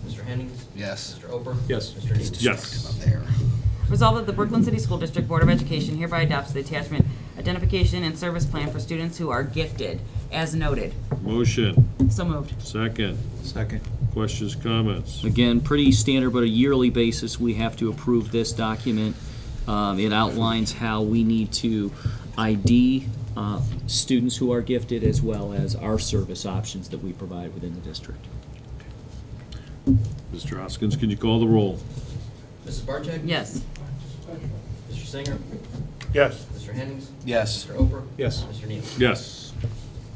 Mr. Hennings? Yes. Mr. Ober? Yes. Mr. Neal? Yes. Up there. Resolved that the Brooklyn City School District Board of Education hereby adopts the attachment identification and service plan for students who are gifted, as noted. Motion, So moved. second. Second. Questions, comments? Again, pretty standard, but a yearly basis, we have to approve this document. It outlines how we need to ID students who are gifted, as well as our service options that we provide within the district. Mr. Hoskins, can you call the roll? Mrs. Barcheck? Yes. Mr. Singer? Yes. Mr. Hennings? Yes. Mr. Ober? Yes. Mr. Neal? Yes.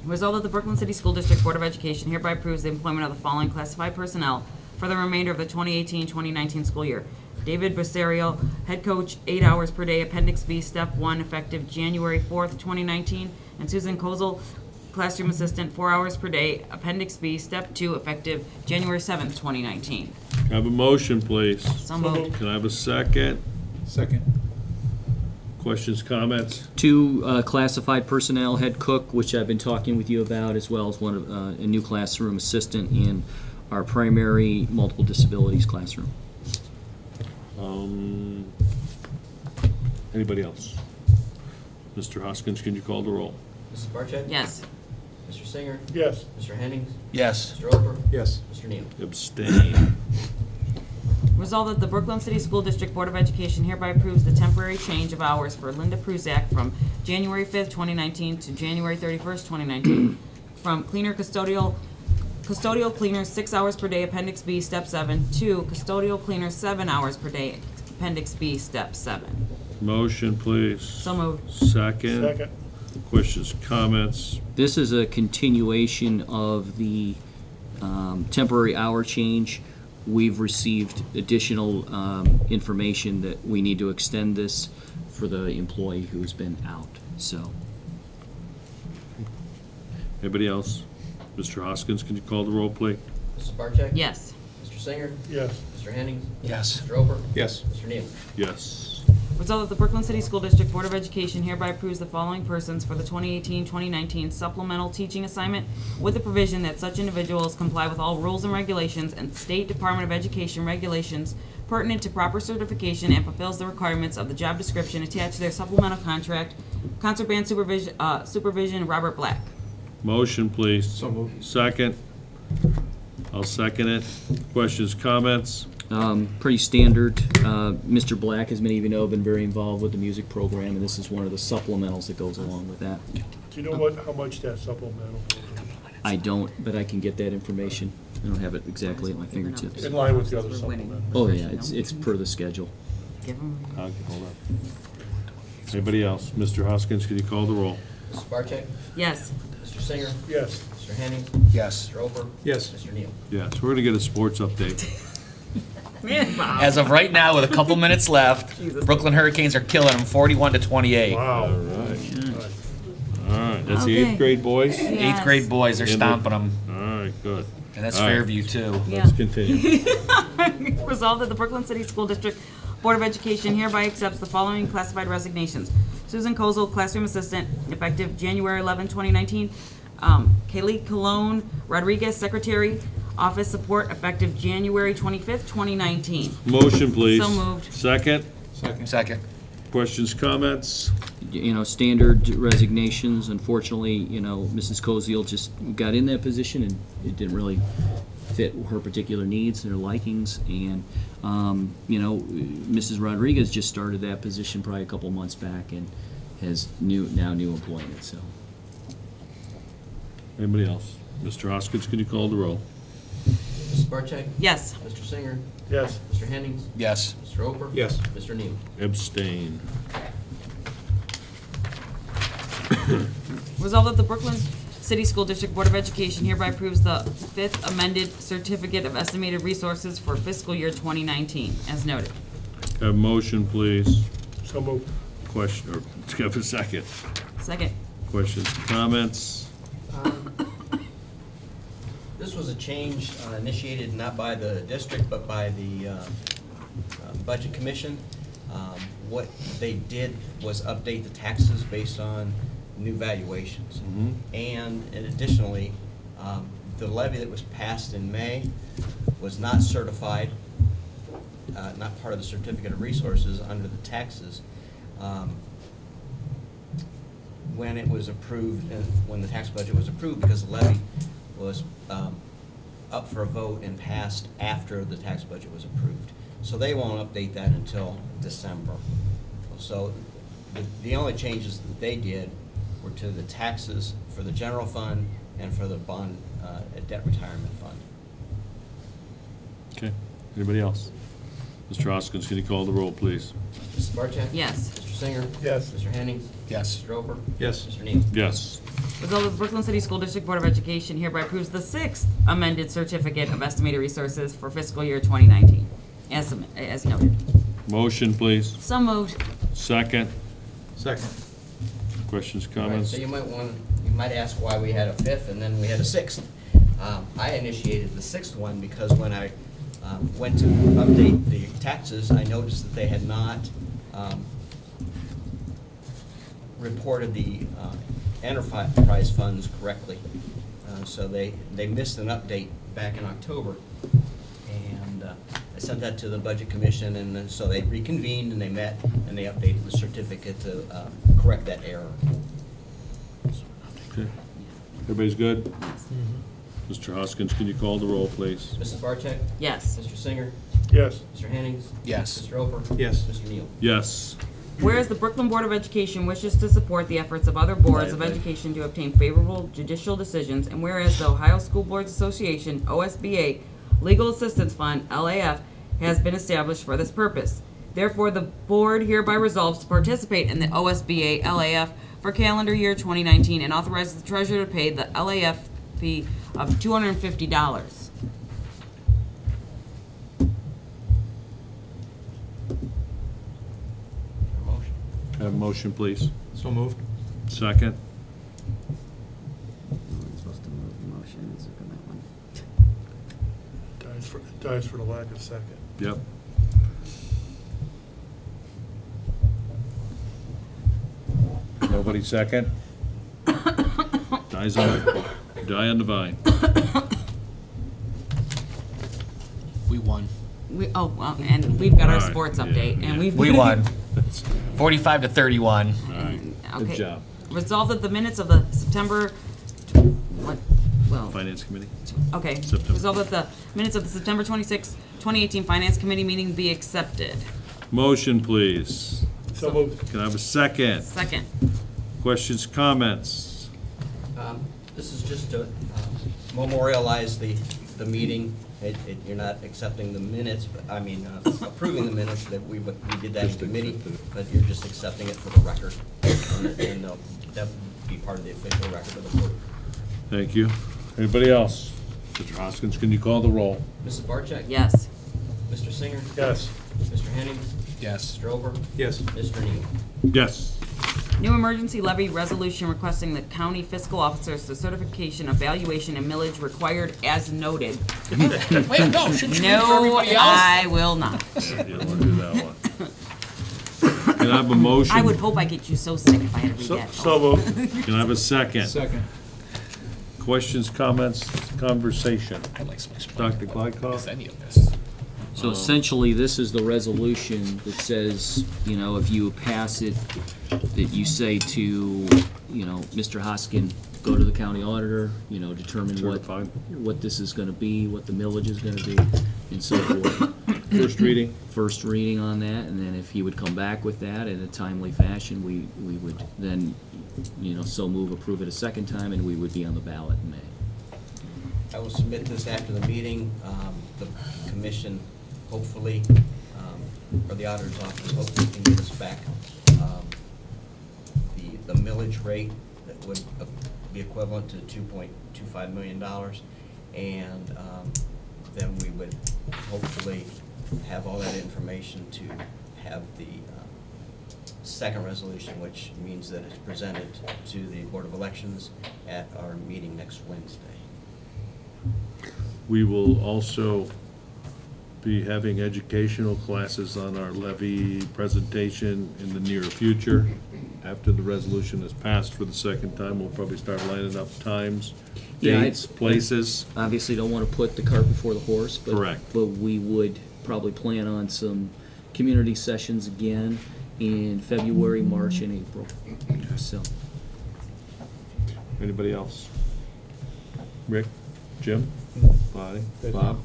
Resolved that the Brooklyn City School District Board of Education hereby approves the employment of the following classified personnel for the remainder of the 2018-2019 school year. David Brissario, head coach, 8 hours per day, Appendix B, Step 1, effective January 4th, 2019. And Susan Kozel, classroom assistant, 4 hours per day, Appendix B, Step 2, effective January 7th, 2019. Can I have a motion, please? So moved. Can I have a second? Second. Questions, comments? Two classified personnel, head cook, which I've been talking with you about, as well as one of a new classroom assistant in our primary multiple disabilities classroom. Anybody else? Mr. Hoskins, can you call the roll? Mrs. Barcheck? Yes. Mr. Singer? Yes. Mr. Hennings? Yes. Mr. Ober? Yes. Mr. Neal? Abstain. Resolved that the Brooklyn City School District Board of Education hereby approves the temporary change of hours for Linda Pruzak from January 5th, 2019 to January 31st, 2019. From cleaner custodial cleaner, 6 hours per day, Appendix B, Step 7, to custodial cleaner, 7 hours per day, Appendix B, Step 7. Motion, please. So moved. Second. Second. Questions, comments? This is a continuation of the temporary hour change. We've received additional information that we need to extend this for the employee who's been out, so. Anybody else? Mr. Hoskins, can you call the roll, please? Mrs. Barcheck? Yes. Mr. Singer? Yes. Mr. Hennings? Yes. Mr. Ober? Yes. Mr. Neal? Yes. Resolved that the Brooklyn City School District Board of Education hereby approves the following persons for the 2018-2019 supplemental teaching assignment with the provision that such individuals comply with all rules and regulations and State Department of Education regulations pertinent to proper certification and fulfills the requirements of the job description attached to their supplemental contract. Concert band supervision Robert Black. Motion, please. So moved. Second. I'll second it. Questions, comments? Pretty standard. Mr. Black, as many of you know, been very involved with the music program, and this is one of the supplementals that goes along with that. Do you know how much that supplemental I don't, but I can get that information. I don't have it exactly at my fingertips. in line with the other supplemental? Oh, yeah, it's per the schedule. Give him. Hold on. Anybody else? Mr. Hoskins, can you call the roll? Mrs. Barcheck? Yes. Mr. Singer? Yes. Mr. Hennings? Yes. Mr. Ober? Yes. Mr. Neal? Yes, we're gonna get a sports update. As of right now, with a couple minutes left, Brooklyn Hurricanes are killing them 41-28. Wow. All right, that's the Okay. 8th grade boys? Eighth grade boys, they're stomping them. All right, good. And that's All right. Fairview, too. Let's continue. Resolved that the Brooklyn City School District Board of Education hereby accepts the following classified resignations. Susan Kozel, classroom assistant, effective January 11, 2019. Kaylee Cologne Rodriguez, secretary, office support, effective January 25th, 2019. Motion, please. So moved. Second. Second. Questions, comments? You know, standard resignations. Unfortunately, you know, Mrs. Koziel just got in that position and it didn't really fit her particular needs and her likings. And, you know, Mrs. Rodriguez just started that position probably a couple months back and has new employment, so. Anybody else? Mr. Hoskins, can you call the roll? Mrs. Barcheck? Yes. Mr. Singer? Yes. Mr. Hennings? Yes. Mr. Oper? Yes. Mr. Neal? Abstain. Resolved that the Brooklyn City School District Board of Education hereby approves the 5th amended certificate of estimated resources for fiscal year 2019, as noted. Have a motion, please. So moved. Question, or have a second. Second. Questions, comments? This was a change initiated not by the district, but by the Budget Commission. What they did was update the taxes based on new valuations. And additionally, the levy that was passed in May was not certified, not part of the certificate of resources under the taxes. When it was approved, and when the tax budget was approved, because the levy was up for a vote and passed after the tax budget was approved. So they won't update that until December. So the only changes that they did were to the taxes for the general fund and for the bond debt retirement fund. Okay, anybody else? Mr. Hoskins, can you call the roll, please? Mrs. Barcheck? Yes. Mr. Singer? Yes. Mr. Hennings? Yes. Mr. Oper? Yes. Mr. Neal? Yes. Resolved that the Brooklyn City School District Board of Education hereby approves the 6th amended certificate of estimated resources for fiscal year 2019, as noted. Motion, please. So moved. Second. Second. Questions, Right, comments? so you might ask why we had a 5th and then we had a 6th. I initiated the 6th one because when I went to update the taxes, I noticed that they had not reported the enterprise funds correctly. So they missed an update back in October. And I sent that to the Budget Commission, and then, so they reconvened and they met and they updated the certificate to correct that error. Okay. Everybody's good? Mr. Hoskins, can you call the roll, please? Mrs. Barcheck? Yes. Mr. Singer? Yes. Mr. Hennings? Yes. Mr. Oper? Yes. Mr. Neal? Yes. Whereas the Brooklyn Board of Education wishes to support the efforts of other boards of education to obtain favorable judicial decisions, and whereas the Ohio School Boards Association, OSBA, Legal Assistance Fund, LAF, has been established for this purpose. Therefore, the board hereby resolves to participate in the OSBA LAF for calendar year 2019 and authorizes the treasurer to pay the LAF fee of $250. Motion. Have a motion, please. So moved. Second. Supposed to move the motions. Look at that one. Dies for the lack of second. Yep. Nobody second? Die on the vine. We won. And we've got our All right, sports yeah, update, yeah. and we've. We won. 45 to 31. All right. Good Okay. job. Resolved that the minutes of the September, Finance Committee? okay. September. Resolved that the minutes of the September 26, 2018 Finance Committee meeting be accepted. Motion, please. So moved. Can I have a second? Second. Questions, comments? This is just to memorialize the meeting. You're not accepting the minutes, but, I mean, approving the minutes that we did that in Just committee, accepted it. but you're just accepting it for the record. And that would be part of the official record of the board. Thank you. Anybody else? Mr. Hoskins, can you call the roll? Mrs. Barcheck? Yes. Mr. Singer? Yes. Mr. Hennings? Yes. Mr. Ober? Yes. Mr. Neal? Yes. New emergency levy resolution requesting the county fiscal officers the certification of valuation and millage required as noted. Wait, no, shouldn't you read for No, everybody else? I will not. You don't want to do that one. Can I have a motion? I would hope I get you so sick if I had to read that. So moved. Can I have a second? Second. Questions, comments, conversation? I like some Dr. Glykoff? Is any of this? So essentially, this is the resolution that says, you know, if you pass it, that you say to, you know, Mr. Hoskin, go to the county auditor, determine Certified. what this is gonna be, what the millage is gonna be, and so forth. First reading? First reading on that, and then if he would come back with that in a timely fashion, we would then, so move, approve it a second time, and we would be on the ballot in May. I will submit this after the meeting. The commission, hopefully, or the auditor's office, hopefully can get us back the millage rate that would be equivalent to $2.25 million. And then we would hopefully have all that information to have the second resolution, which means that it's presented to the Board of Elections at our meeting next Wednesday. We will also be having educational classes on our levy presentation in the near future. After the resolution is passed for the second time, we'll probably start lining up times, Yeah, dates, places. Obviously, don't want to put the cart before the horse, but Correct. But we would probably plan on some community sessions again in February, March, and April. So, Anybody else? Rick? Jim? Bonnie? Bob?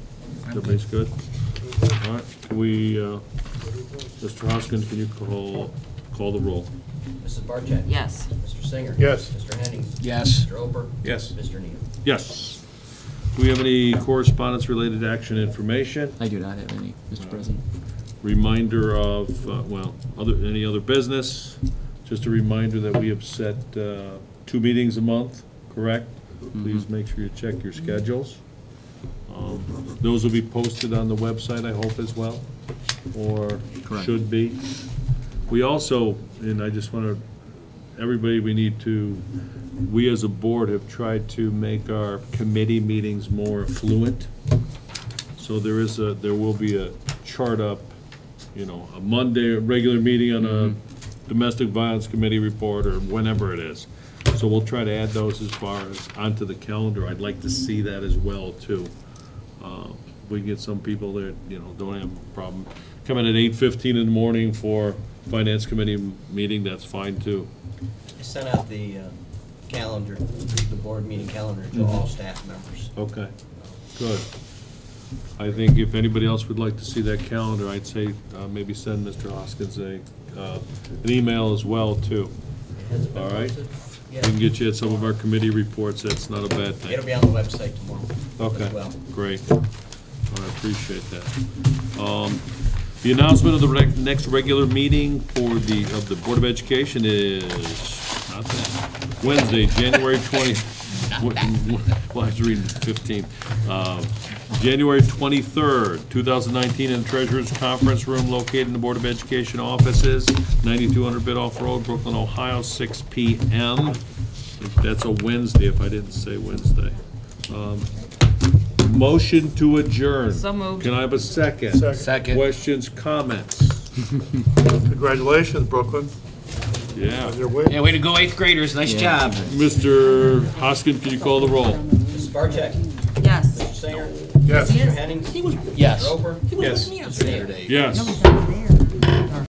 Everybody's good? All right, can we, Mr. Hoskins, can you call the roll? Mrs. Barcheck? Yes. Mr. Singer? Yes. Mr. Henning? Yes. Mr. Ober? Yes. Mr. Neal? Yes. Do we have any correspondence-related action information? I do not have any, Mr. President. Reminder of, any other business? Just a reminder that we have set 2 meetings a month, correct? Please make sure you check your schedules. Those will be posted on the website, I hope, as well, or Correct. should be. We also, and I just want to, we as a board have tried to make our committee meetings more fluent. So there will be a chart up, a Monday, a regular meeting on a domestic violence committee report, or whenever it is. So we'll try to add those as far as onto the calendar. I'd like to see that as well, too. We get some people that, don't have a problem coming at 8:15 in the morning for finance committee meeting, that's fine, too. I sent out the calendar, the board meeting calendar to all staff members. Okay, good. I think if anybody else would like to see that calendar, I'd say maybe send Mr. Hoskins an email as well, too. Has it been All right. posted? We Yeah. can get you at some of our committee reports, that's not a bad thing. It'll be on the website tomorrow Okay, as well. great. I appreciate that. The announcement of the next regular meeting of the Board of Education is, not that, Wednesday, January 20, well, I was reading 15. January 23rd, 2019, in the Treasurers Conference Room located in the Board of Education offices, 9200 Bidoff Road, Brooklyn, Ohio, 6 p.m. That's a Wednesday, if I didn't say Wednesday. Motion to adjourn. So moved. Can I have a second? Second. Questions, comments? Congratulations, Brooklyn, Yeah. on your win. Yeah, way to go, 8th graders. Nice job. Mr. Hoskins, can you call the roll? Mrs. Barcheck? Yes. Mr. Singer? Yes. Mr. Henning? Yes. Mr. Ober? Yes. Mr. Neal? Yes.